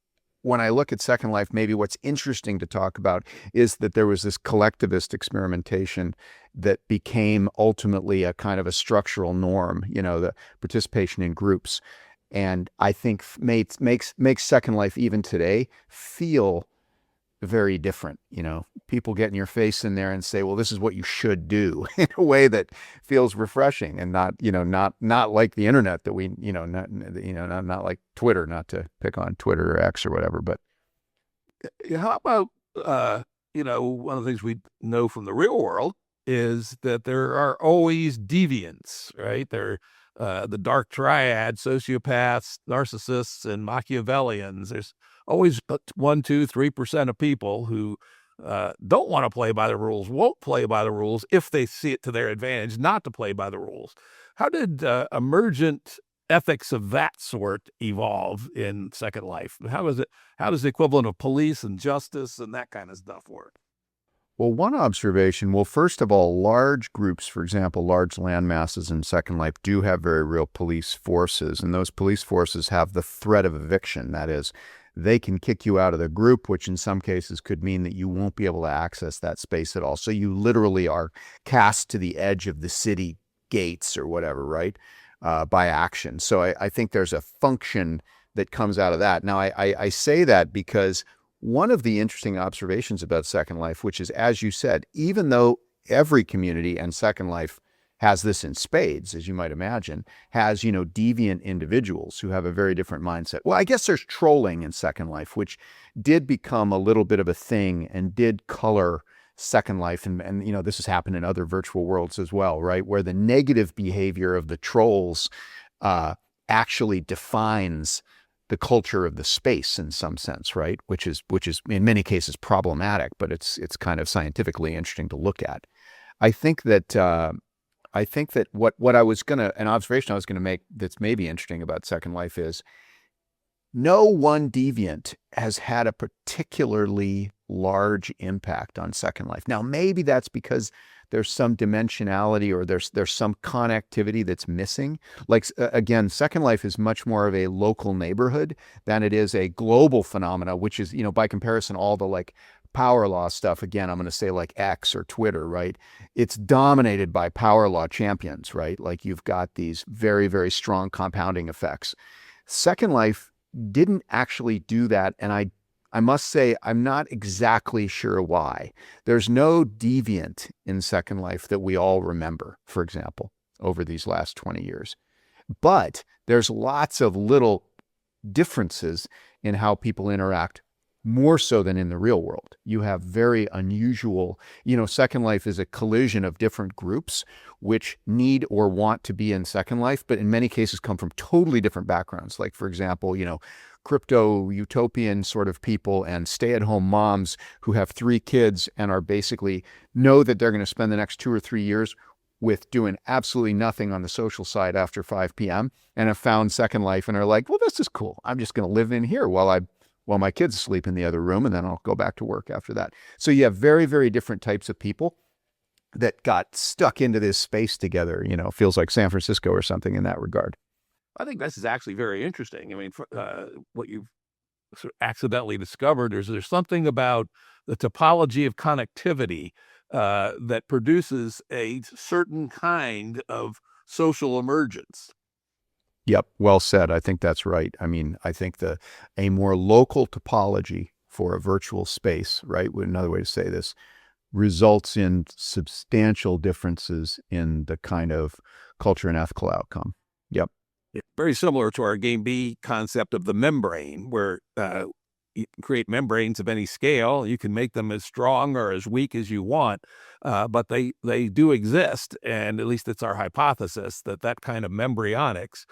when I look at Second Life, maybe what's interesting to talk about is that there was this collectivist experimentation that became ultimately a kind of a structural norm, the participation in groups. And I think makes Second Life even today feel very different. People get in your face in there and say, well, this is what you should do in a way that feels refreshing and not like the internet that we, not like Twitter, not to pick on Twitter or X or whatever, but how about, one of the things we know from the real world is that there are always deviants, right? There the dark triad, sociopaths, narcissists, and Machiavellians. There's always 1, 2, 3% of people who don't want to play by the rules, won't play by the rules if they see it to their advantage not to play by the rules. How did emergent ethics of that sort evolve in Second Life? How does the equivalent of police and justice and that kind of stuff work? Well, one observation, first of all, large groups, for example, large land masses in Second Life do have very real police forces, and those police forces have the threat of eviction. That is, they can kick you out of the group, which in some cases could mean that you won't be able to access that space at all. So you literally are cast to the edge of the city gates or whatever, right, by action. So I think there's a function that comes out of that. Now, I say that because one of the interesting observations about Second Life, which is, as you said, even though every community and Second Life has this in spades, as you might imagine, has, deviant individuals who have a very different mindset. Well, I guess there's trolling in Second Life, which did become a little bit of a thing and did color Second Life. And this has happened in other virtual worlds as well, right? Where the negative behavior of the trolls actually defines the culture of the space in some sense, right? Which is in many cases problematic, but it's kind of scientifically interesting to look at. I think that what an observation I was gonna make that's maybe interesting about Second Life is no one deviant has had a particularly large impact on Second Life. Now, maybe that's because there's some dimensionality or there's some connectivity that's missing. Like, again, Second Life is much more of a local neighborhood than it is a global phenomena, which is, by comparison, all the like power law stuff, again, I'm going to say like X or Twitter, right? It's dominated by power law champions, right? Like you've got these very, very strong compounding effects. Second Life didn't actually do that. And I must say, I'm not exactly sure why. There's no deviant in Second Life that we all remember, for example, over these last 20 years. But there's lots of little differences in how people interact, more so than in the real world. You have very unusual, Second Life is a collision of different groups which need or want to be in Second Life, but in many cases come from totally different backgrounds. Like, for example, crypto utopian sort of people and stay-at-home moms who have 3 kids and are basically know that they're going to spend the next 2 or 3 years with doing absolutely nothing on the social side after 5 p.m. and have found Second Life and are like, well, this is cool. I'm just going to live in here while my kids sleep in the other room, and then I'll go back to work after that. So you have very, very different types of people that got stuck into this space together. Feels like San Francisco or something in that regard. I think this is actually very interesting. I mean, what you've sort of accidentally discovered is there's something about the topology of connectivity that produces a certain kind of social emergence. Yep, well said. I think that's right. I mean, I think a more local topology for a virtual space, right, another way to say this, results in substantial differences in the kind of culture and ethical outcome. Yep. Very similar to our Game B concept of the membrane, where you can create membranes of any scale. You can make them as strong or as weak as you want, but they do exist, and at least it's our hypothesis that that kind of membrionics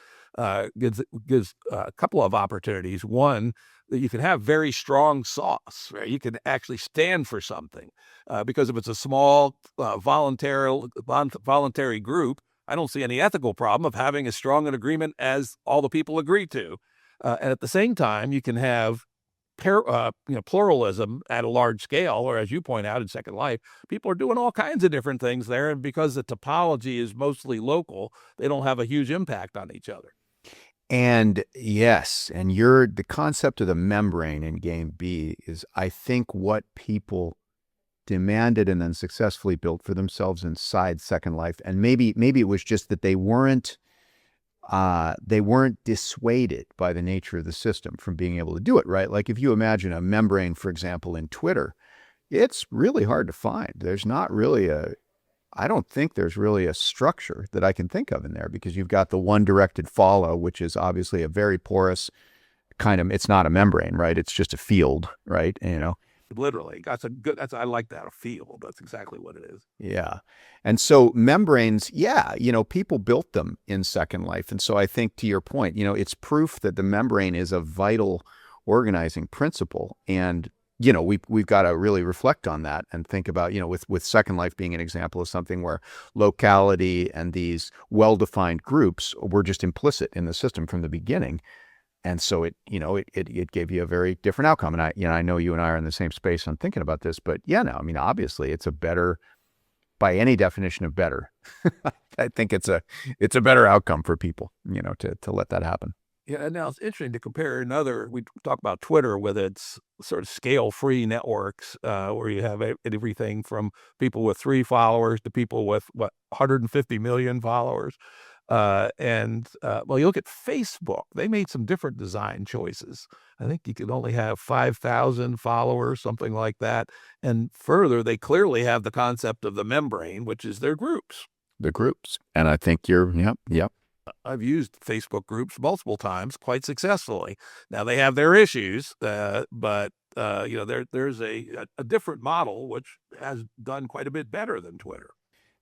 gives a couple of opportunities. One, that you can have very strong sauce, right? You can actually stand for something, because if it's a small voluntary group, I don't see any ethical problem of having as strong an agreement as all the people agree to. And at the same time, you can have pluralism at a large scale, or as you point out in Second Life, people are doing all kinds of different things there. And because the topology is mostly local, they don't have a huge impact on each other. And yes, and the concept of the membrane in game B is, I think, what people demanded and then successfully built for themselves inside Second Life. And maybe it was just that they weren't dissuaded by the nature of the system from being able to do it, right? Like if you imagine a membrane, for example, in Twitter, it's really hard to find. I don't think there's really a structure that I can think of in there, because you've got the one directed follow, which is obviously a very porous kind of, it's not a membrane, right? It's just a field, right? Literally, I like that, a field. That's exactly what it is. Yeah. And so membranes, people built them in Second Life. And so I think, to your point, it's proof that the membrane is a vital organizing principle. And, we've got to really reflect on that and think about, with Second Life being an example of something where locality and these well-defined groups were just implicit in the system from the beginning. And so it gave you a very different outcome. And I know you and I are in the same space on thinking about this, but obviously it's a better, by any definition of better, I think it's a better outcome for people, to let that happen. Yeah, and now it's interesting to compare we talk about Twitter with its sort of scale-free networks, where you have everything from people with 3 followers to people with, 150 million followers. You look at Facebook, they made some different design choices. I think you could only have 5,000 followers, something like that. And further, they clearly have the concept of the membrane, which is their groups. The groups. And I think yep. I've used Facebook groups multiple times quite successfully. Now they have their issues, but there's a different model which has done quite a bit better than Twitter.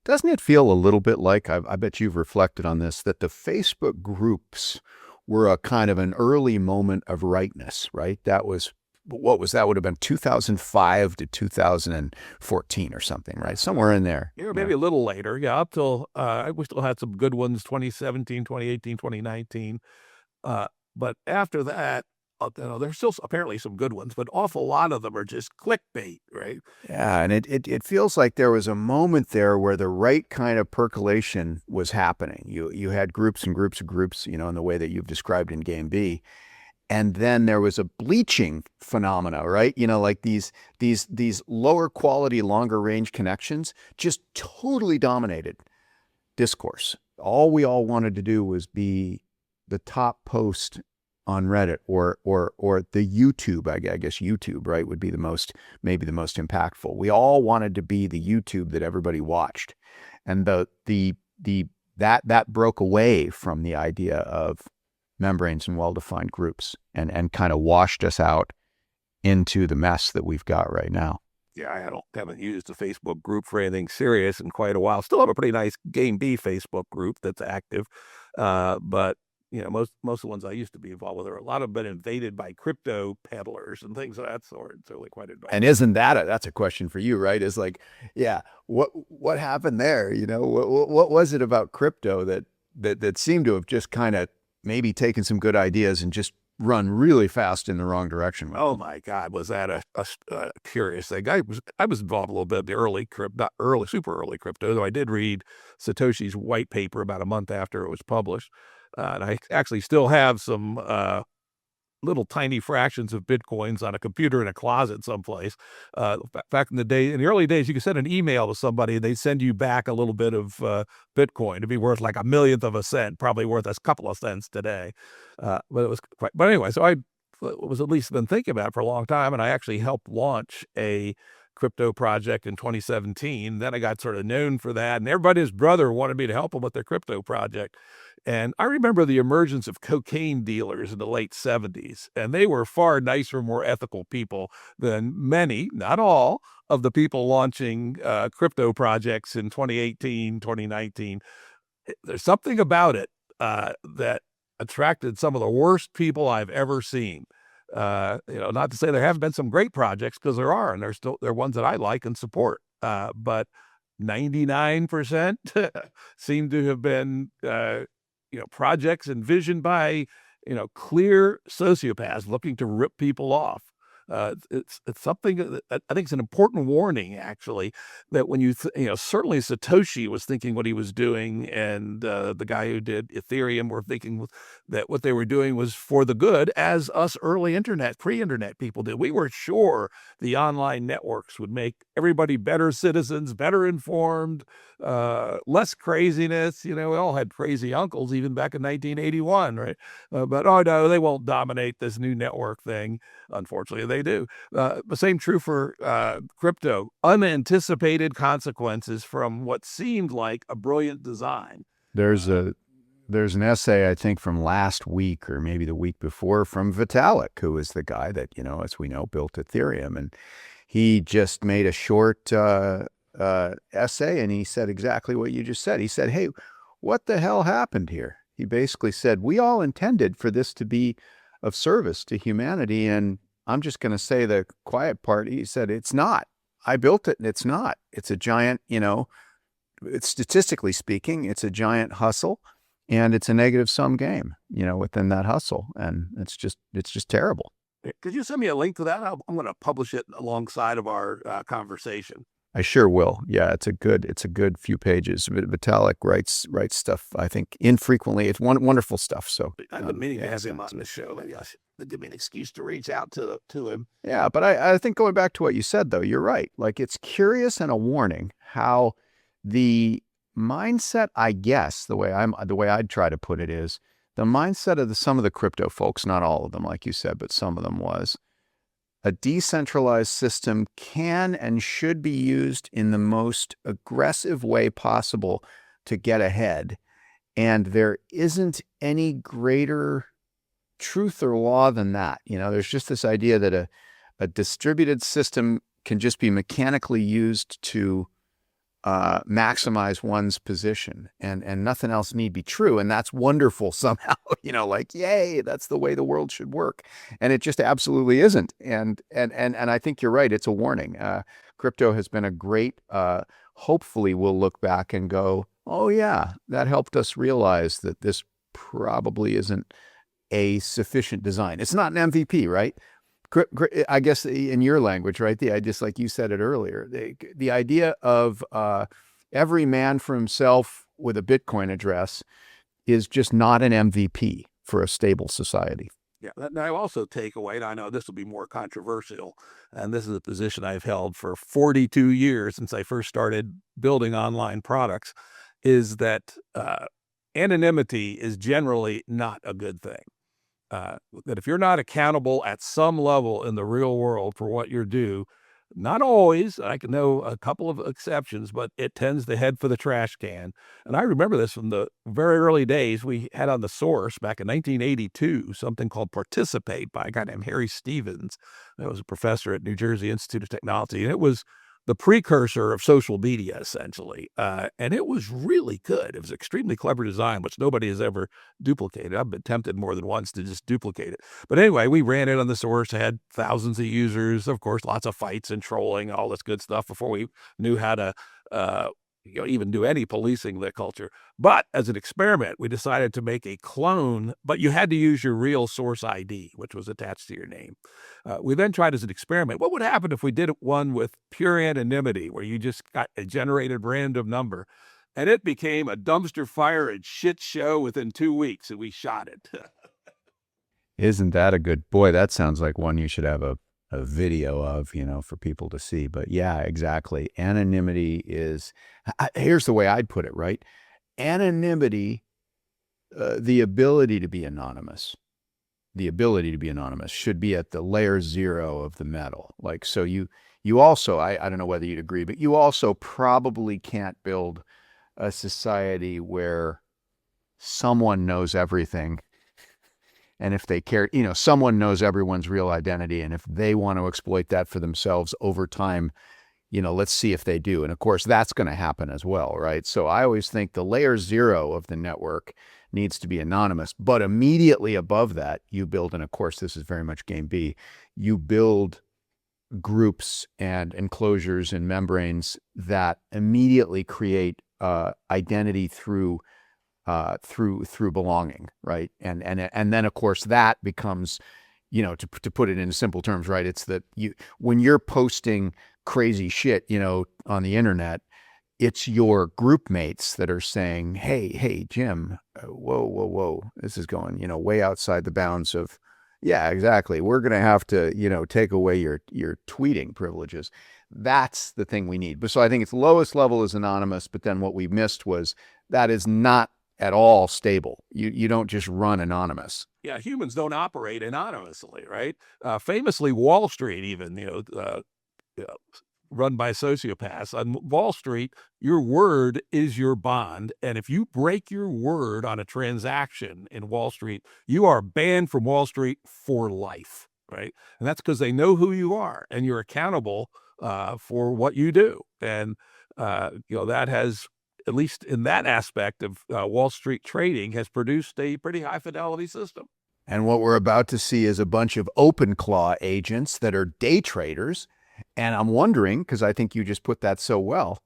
Doesn't it feel a little bit like, I bet you've reflected on this, that the Facebook groups were a kind of an early moment of rightness, right? That would have been 2005 to 2014 or something, right? Somewhere in there. Maybe a little later. Yeah, up till, we still had some good ones, 2017, 2018, 2019. But after that, there's still apparently some good ones, but an awful lot of them are just clickbait, right? Yeah, and it feels like there was a moment there where the right kind of percolation was happening. You had groups and groups of groups, in the way that you've described in Game B. And then there was a bleaching phenomena, right? Like these lower quality, longer range connections just totally dominated discourse. All we all wanted to do was be the top post on Reddit or the YouTube. I guess YouTube, right, would be maybe the most impactful. We all wanted to be the YouTube that everybody watched. And that broke away from the idea of membranes and well-defined groups and kind of washed us out into the mess that we've got right now. Yeah, I haven't used a Facebook group for anything serious in quite a while. Still have a pretty nice Game B Facebook group that's active, but most of the ones I used to be involved with, a lot have been invaded by crypto peddlers and things of that sort. It's really quite advanced. And isn't that's a question for you, right? Is like, what happened there? What was it about crypto that seemed to have just kind of maybe taken some good ideas and just run really fast in the wrong direction? Oh my God, was that a curious thing? I was involved a little bit in the early not early, super early crypto, though I did read Satoshi's white paper about a month after it was published. And I actually still have some little tiny fractions of Bitcoins on a computer in a closet someplace. Back in the early days, you could send an email to somebody and they'd send you back a little bit of Bitcoin to be worth like a millionth of a cent, probably worth a couple of cents today. But it was quite, but anyway, so I was at least been thinking about it for a long time. And I actually helped launch a crypto project in 2017. Then I got sort of known for that, and everybody's brother wanted me to help them with their crypto project. And I remember the emergence of cocaine dealers in the late 70s, and they were far nicer, more ethical people than many, not all, of the people launching crypto projects in 2018, 2019. There's something about it that attracted some of the worst people I've ever seen. Not to say there haven't been some great projects, because there are, and they're ones that I like and support. But 99% seem to have been projects envisioned by clear sociopaths looking to rip people off. It's something that I think is an important warning, actually, that when certainly Satoshi was thinking what he was doing, and the guy who did Ethereum were thinking that what they were doing was for the good, as us early pre-internet people did. We were sure the online networks would make everybody better citizens, better informed, less craziness. We all had crazy uncles even back in 1981, right? But oh no, they won't dominate this new network thing. Unfortunately, they do. The same true for crypto. Unanticipated consequences from what seemed like a brilliant design. There's an essay, I think, from last week or maybe the week before, from Vitalik, who is the guy that, as we know, built Ethereum. And he just made a short essay, and he said exactly what you just said. He said, hey, what the hell happened here? He basically said, we all intended for this to be of service to humanity. And I'm just going to say the quiet part. He said, it's not. I built it, and it's not. It's a giant, it's statistically speaking, it's a giant hustle, and it's a negative sum game, within that hustle. And it's just terrible. Could you send me a link to that? I'm going to publish it alongside of our conversation. I sure will. Yeah, it's a good few pages. Vitalik writes stuff, I think, infrequently. It's wonderful stuff. So I've been meaning to have him on the show. Maybe I should give me an excuse to reach out to him. Yeah, but I think going back to what you said, though, you're right. Like, it's curious and a warning how the mindset, I guess, the way I'd try to put it is, the mindset of some of the crypto folks, not all of them, like you said, but some of them, was a decentralized system can and should be used in the most aggressive way possible to get ahead. And there isn't any greater truth or law than that. There's just this idea that a distributed system can just be mechanically used to maximize one's position, and nothing else need be true. And that's wonderful somehow, like, yay, that's the way the world should work. And it just absolutely isn't. And I think you're right. It's a warning. Crypto has been a great, hopefully we'll look back and go, oh yeah, that helped us realize that this probably isn't a sufficient design. It's not an MVP, right? I guess in your language, right? Just like you said it earlier, the idea of every man for himself with a Bitcoin address is just not an MVP for a stable society. Yeah, and I also take away, and I know this will be more controversial, and this is a position I've held for 42 years since I first started building online products, is that anonymity is generally not a good thing. That if you're not accountable at some level in the real world for what you do, not always, I can know a couple of exceptions, but it tends to head for the trash can. And I remember this from the very early days. We had on the source back in 1982 something called Participate by a guy named Harry Stevens. That was a professor at New Jersey Institute of Technology. And it was the precursor of social media, essentially. And it was really good. It was extremely clever design, which nobody has ever duplicated. I've been tempted more than once to just duplicate it. But anyway, we ran it on the source, had thousands of users, of course, lots of fights and trolling, all this good stuff before we knew how to even do any policing the culture. But as an experiment, we decided to make a clone, but you had to use your real source ID, which was attached to your name. We then tried as an experiment, what would happen if we did one with pure anonymity, where you just got a generated random number? And it became a dumpster fire and shit show within 2 weeks, and we shot it. Isn't that a good, boy, that sounds like one you should have a video of, for people to see. But yeah, exactly. Anonymity is, here's the way I'd put it, right? Anonymity, the ability to be anonymous should be at the layer zero of the metal. Like, so you You also, I don't know whether you'd agree, but you also probably can't build a society where someone knows everything. And if they care, someone knows everyone's real identity. And if they want to exploit that for themselves over time, let's see if they do. And of course, that's going to happen as well, right? So I always think the layer zero of the network needs to be anonymous. But immediately above that, you build, and of course, this is very much game B, you build groups and enclosures and membranes that immediately create identity through belonging, right? And then of course that becomes, to put it in simple terms, right? It's that when you're posting crazy shit, on the internet, it's your group mates that are saying, hey, Jim, whoa, this is going, way outside the bounds of, yeah, exactly. We're going to have to, take away your tweeting privileges. That's the thing we need. But so I think its lowest level is anonymous, but then what we missed was that is not at all stable. You don't just run anonymous. Yeah, humans don't operate anonymously, right? Famously, Wall Street, even, run by sociopaths. On Wall Street, your word is your bond. And if you break your word on a transaction in Wall Street, you are banned from Wall Street for life, right? And that's because they know who you are and you're accountable for what you do. And, that has, at least in that aspect of Wall Street trading, has produced a pretty high fidelity system. And what we're about to see is a bunch of open claw agents that are day traders. And I'm wondering, because I think you just put that so well,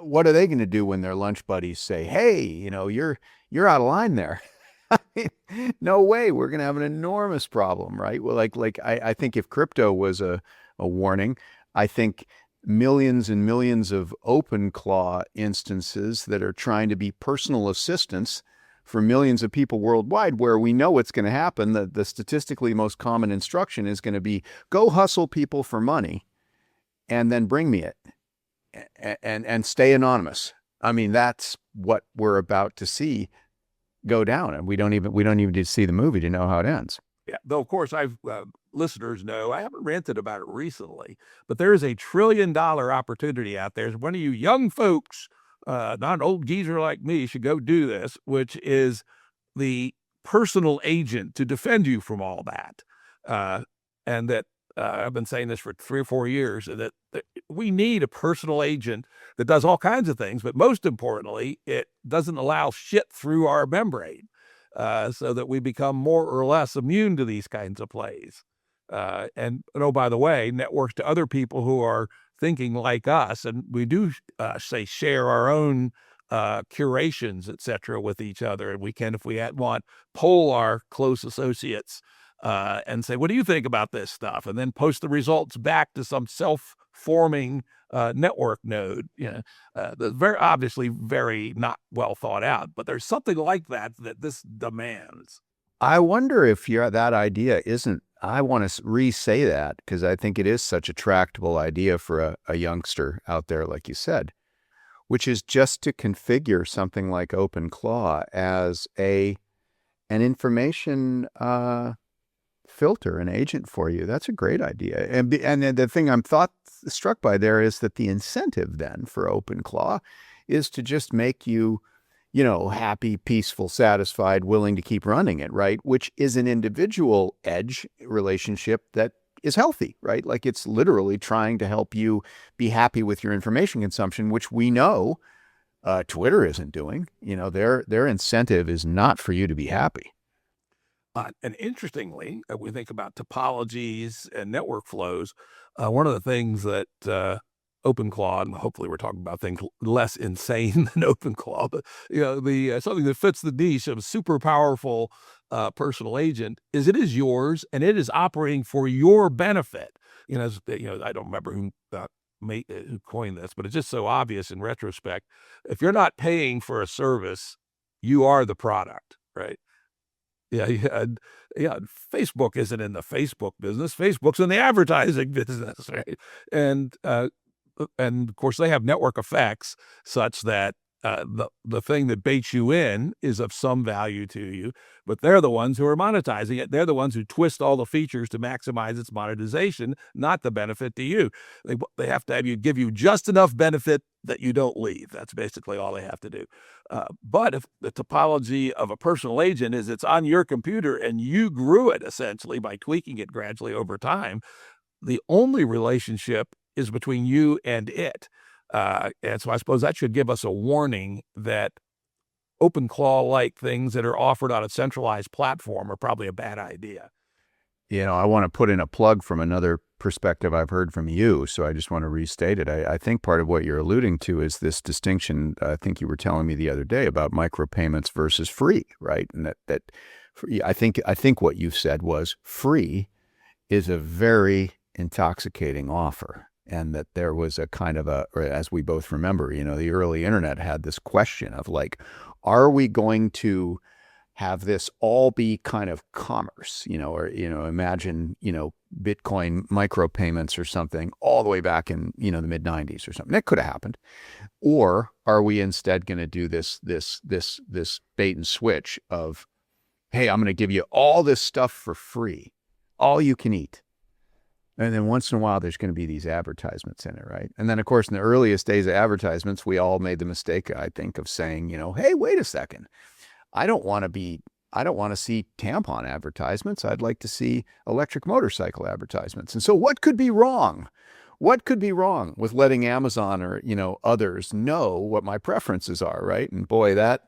what are they going to do when their lunch buddies say, "Hey, you're out of line there"? I mean, no way. We're going to have an enormous problem, right? Well, I think if crypto was a warning, I think millions and millions of open claw instances that are trying to be personal assistants for millions of people worldwide, where we know what's going to happen. The statistically most common instruction is going to be, go hustle people for money and then bring me it and stay anonymous. I mean, that's what we're about to see go down. And we don't even need to see the movie to know how it ends. Yeah, though, of course, listeners know I haven't ranted about it recently, but there is a $1 trillion opportunity out there. One of you young folks, not an old geezer like me, should go do this, which is the personal agent to defend you from all that. And that I've been saying this for 3 or 4 years, that we need a personal agent that does all kinds of things, but most importantly, it doesn't allow shit through our membrane. So that we become more or less immune to these kinds of plays. And oh, by the way, networks to other people who are thinking like us, and we do share our own curations, etc., with each other. And we can, if we want, poll our close associates and say, "What do you think about this stuff?" And then post the results back to some self-forming network node. Very obviously very not well thought out, but there's something like that this demands. I wonder if that idea isn't. I want to re-say that, because I think it is such a tractable idea for a youngster out there, like you said, which is just to configure something like OpenClaw as an information filter, an agent for you. That's a great idea. And the thing I'm struck by there is that the incentive then for OpenClaw is to just make you, happy, peaceful, satisfied, willing to keep running it, right? Which is an individual edge relationship that is healthy, right? Like, it's literally trying to help you be happy with your information consumption, which we know Twitter isn't doing. Their incentive is not for you to be happy. And interestingly, we think about topologies and network flows. One of the things that OpenClaw, and hopefully we're talking about things less insane than OpenClaw, but something that fits the niche of super powerful personal agent is it is yours and it is operating for your benefit. I don't remember who coined this, but it's just so obvious in retrospect. If you're not paying for a service, you are the product, right? Yeah. Facebook isn't in the Facebook business. Facebook's in the advertising business, right? And of course, they have network effects such that the thing that baits you in is of some value to you, but they're the ones who are monetizing it. They're the ones who twist all the features to maximize its monetization, not the benefit to you. They have to have you give you just enough benefit that you don't leave. That's basically all they have to do. But if the topology of a personal agent is it's on your computer and you grew it essentially by tweaking it gradually over time, the only relationship is between you and it. And so I suppose that should give us a warning that OpenClaw-like things that are offered on a centralized platform are probably a bad idea. I want to put in a plug from another perspective I've heard from you, so I just want to restate it. I think part of what you're alluding to is this distinction. I think you were telling me the other day about micropayments versus free, right? And that I think what you said was free is a very intoxicating offer. And that there was a kind of or as we both remember, the early internet had this question of like, are we going to have this all be kind of commerce, or, imagine, Bitcoin micropayments or something all the way back in, the mid 90s or something. That could have happened. Or are we instead going to do this bait and switch of, hey, I'm going to give you all this stuff for free, all you can eat. And then once in a while, there's going to be these advertisements in it, right? And then, of course, in the earliest days of advertisements, we all made the mistake, I think, of saying, hey, wait a second. I don't want to see tampon advertisements. I'd like to see electric motorcycle advertisements. And so what could be wrong? What could be wrong with letting Amazon or, others know what my preferences are, right? And boy, that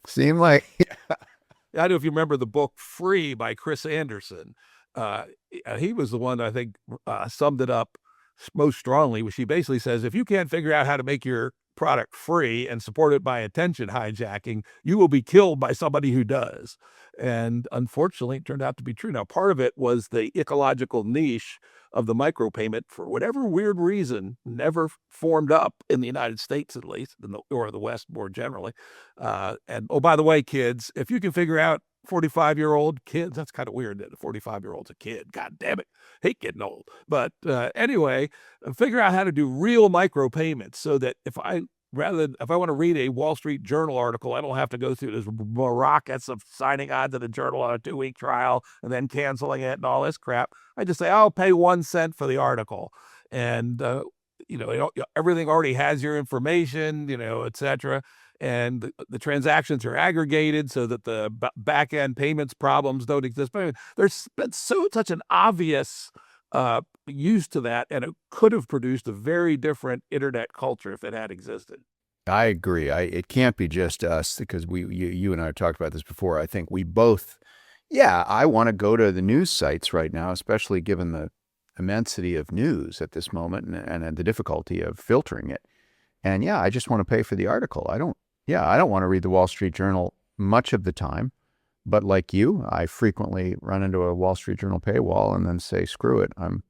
seemed like... I don't know if you remember the book Free by Chris Anderson. He was the one I think summed it up most strongly, which he basically says, if you can't figure out how to make your product free and support it by attention hijacking, you will be killed by somebody who does. And unfortunately, it turned out to be true. Now, part of it was the ecological niche of the micropayment, for whatever weird reason, never formed up in the United States, at least, or the West more generally. And oh, by the way, kids, if you can figure out 45-year-old kids, that's kind of weird that a 45-year-old's a kid. God damn it. Hate getting old. But anyway, figure out how to do real micropayments so that if I want to read a Wall Street Journal article, I don't have to go through this maracas of signing on to the Journal on a 2-week trial and then canceling it and all this crap. I just say, I'll pay 1 cent for the article. And, everything already has your information, et cetera. And the transactions are aggregated so that the back-end payments problems don't exist. But there's been such an obvious use to that, and it could have produced a very different internet culture if it had existed. I agree. It can't be just us, because you and I talked about this before. I think we both, I want to go to the news sites right now, especially given the immensity of news at this moment and the difficulty of filtering it. And I just want to pay for the article. I don't want to read the Wall Street Journal much of the time, but like you, I frequently run into a Wall Street Journal paywall and then say, screw it. I'm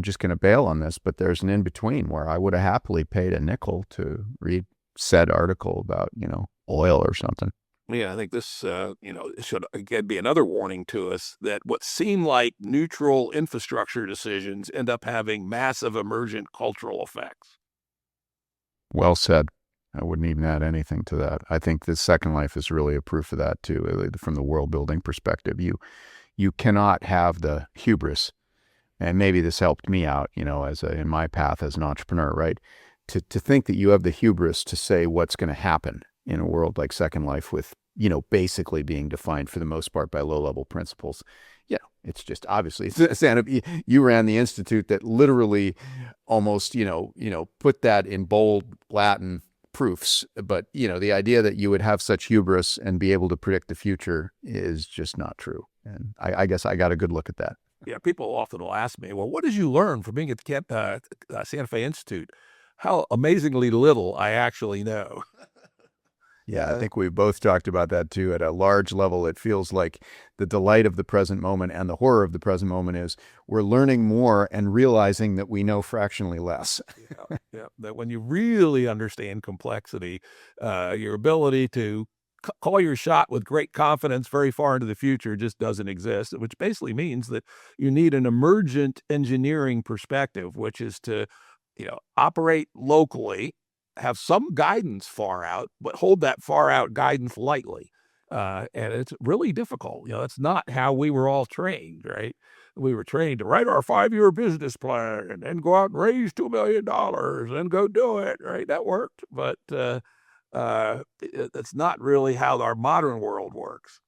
just going to bail on this. But there's an in-between where I would have happily paid a nickel to read said article about, oil or something. Yeah, I think this, should again be another warning to us that what seem like neutral infrastructure decisions end up having massive emergent cultural effects. Well said. I wouldn't even add anything to that. I think the Second Life is really a proof of that too, from the world building perspective. You cannot have the hubris, and maybe this helped me out, in my path as an entrepreneur, right? To think that you have the hubris to say what's going to happen in a world like Second Life with, basically being defined for the most part by low-level principles. It's just obviously, you ran the institute that literally almost, put that in bold Latin proofs. But, the idea that you would have such hubris and be able to predict the future is just not true. And I guess I got a good look at that. Yeah, people often will ask me, well, what did you learn from being at the Santa Fe Institute? How amazingly little I actually know. Yeah, I think we both talked about that too. At a large level, it feels like the delight of the present moment and the horror of the present moment is we're learning more and realizing that we know fractionally less. That when you really understand complexity, your ability to call your shot with great confidence very far into the future just doesn't exist, which basically means that you need an emergent engineering perspective, which is to, operate locally have some guidance far out, but hold that far out guidance lightly. And it's really difficult. It's not how we were all trained, right? We were trained to write our 5-year business plan and then go out and raise $2 million and go do it, right? That worked, but it's not really how our modern world works.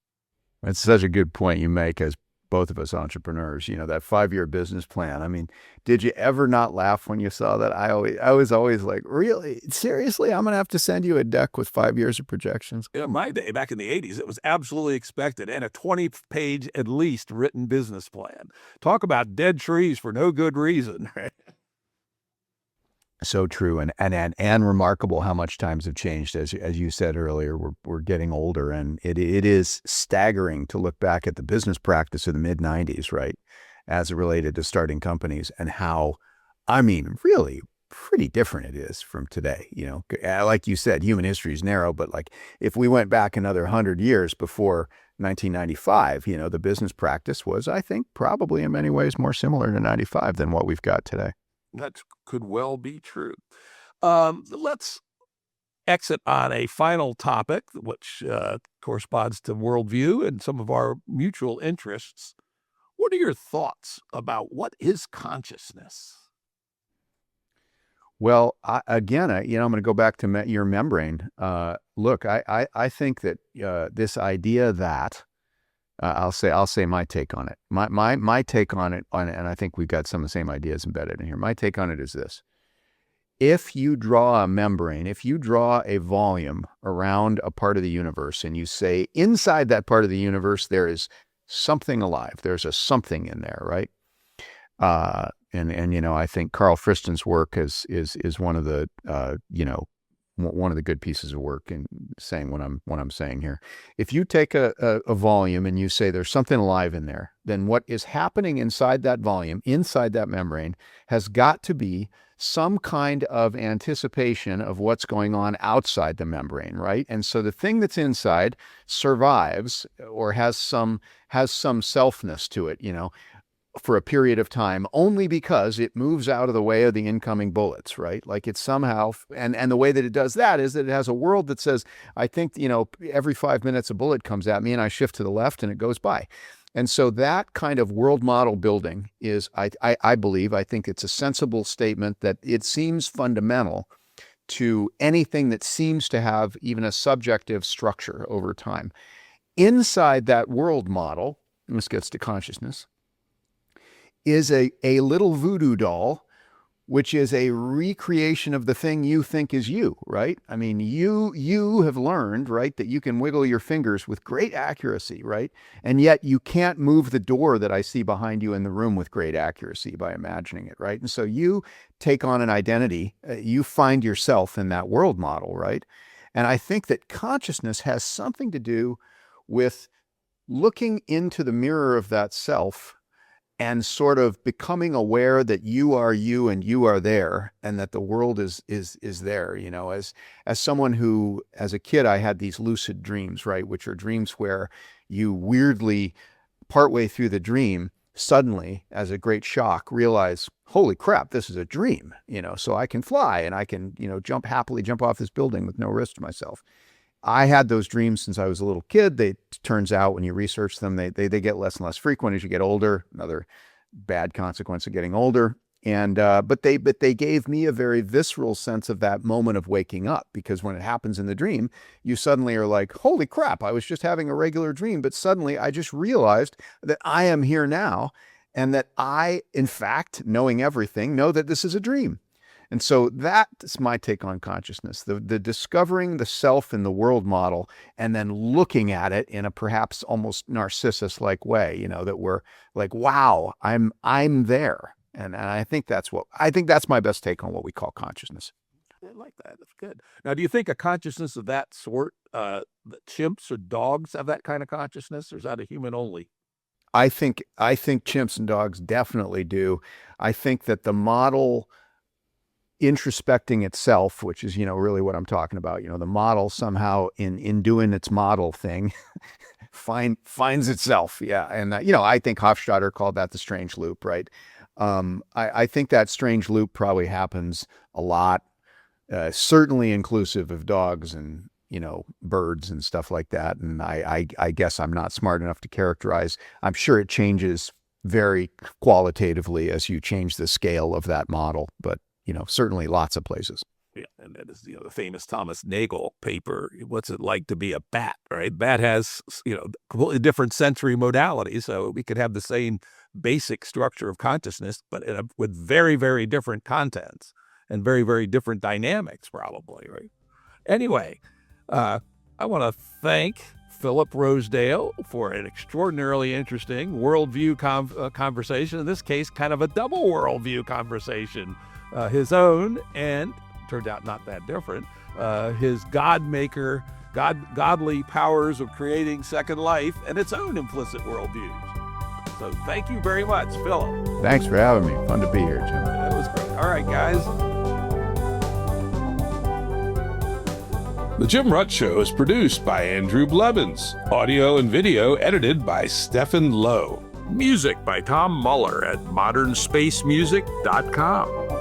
It's such a good point you make as both of us entrepreneurs, that 5-year business plan. I mean, did you ever not laugh when you saw that? I was always like, really? Seriously? I'm going to have to send you a deck with 5 years of projections? In my day, back in the 80s, it was absolutely expected, and a 20-page at least written business plan. Talk about dead trees for no good reason, right? So true, and remarkable how much times have changed. As you said earlier, we're getting older, and it is staggering to look back at the business practice of the mid '90s, right, as it related to starting companies, and how, I mean, really pretty different it is from today. Like you said, human history is narrow, but like if we went back another 100 years before 1995, the business practice was, I think, probably in many ways more similar to '95 than what we've got today. That could well be true. Let's exit on a final topic, which corresponds to worldview and some of our mutual interests. What are your thoughts about what is consciousness? Well, I'm going to go back to your membrane. Look, I think that this idea that I'll say my take on it. My take on it, and I think we've got some of the same ideas embedded in here. My take on it is this: if you draw a membrane, if you draw a volume around a part of the universe, and you say inside that part of the universe there is something alive, there's a something in there, right? And I think Carl Friston's work is one of the one of the good pieces of work in saying what I'm saying here. If you take a volume and you say there's something alive in there, then what is happening inside that volume, inside that membrane, has got to be some kind of anticipation of what's going on outside the membrane, right? And so the thing that's inside survives or has some selfness to it, for a period of time, only because it moves out of the way of the incoming bullets, right? Like it's somehow, and the way that it does that is that it has a world that says, I think, every 5 minutes a bullet comes at me and I shift to the left and it goes by. And so that kind of world model building is, I believe, I think it's a sensible statement that it seems fundamental to anything that seems to have even a subjective structure over time. Inside that world model, and this gets to consciousness, is a little voodoo doll, which is a recreation of the thing you think is you, right? I mean, you have learned, right, that you can wiggle your fingers with great accuracy, right? And yet you can't move the door that I see behind you in the room with great accuracy by imagining it, right? And so you take on an identity, you find yourself in that world model, right? And I think that consciousness has something to do with looking into the mirror of that self and sort of becoming aware that you are you and you are there, and that the world is there. As someone who, as a kid, I had these lucid dreams, right, which are dreams where you weirdly, partway through the dream, suddenly, as a great shock, realize, holy crap, this is a dream. So I can fly and I can, jump off this building with no risk to myself. I had those dreams since I was a little kid. Turns out when you research them, they get less and less frequent as you get older. Another bad consequence of getting older. And but they gave me a very visceral sense of that moment of waking up, because when it happens in the dream, you suddenly are like, holy crap, I was just having a regular dream, but suddenly I just realized that I am here now, and that I, in fact, knowing everything, know that this is a dream. And so that's my take on consciousness, the discovering the self in the world model and then looking at it in a perhaps almost Narcissus-like way, that we're like, wow, I'm there. And I think that's my best take on what we call consciousness. I like that. That's good. Now, do you think a consciousness of that sort, that chimps or dogs have that kind of consciousness, or is that a human only? I think chimps and dogs definitely do. I think that the model introspecting itself, which is, really what I'm talking about, the model somehow in doing its model thing finds itself. Yeah. And, I think Hofstadter called that the strange loop, right? I think that strange loop probably happens a lot certainly inclusive of dogs and, birds and stuff like that. And I guess I'm not smart enough to characterize. I'm sure it changes very qualitatively as you change the scale of that model, but, certainly lots of places. Yeah, and that is, the famous Thomas Nagel paper, What's It Like to Be a Bat, right? Bat has, completely different sensory modalities, so we could have the same basic structure of consciousness, but with very, very different contents and very, very different dynamics, probably, right? Anyway, I want to thank Philip Rosedale for an extraordinarily interesting worldview conversation. In this case, kind of a double worldview conversation, his own and turned out not that different. His godly powers of creating second life and its own implicit worldviews. So thank you very much, Philip. Thanks for having me. Fun to be here, Jim. That was great. All right, guys. The Jim Rutt Show is produced by Andrew Blevins. Audio and video edited by Stephen Lowe. Music by Tom Muller at modernspacemusic.com.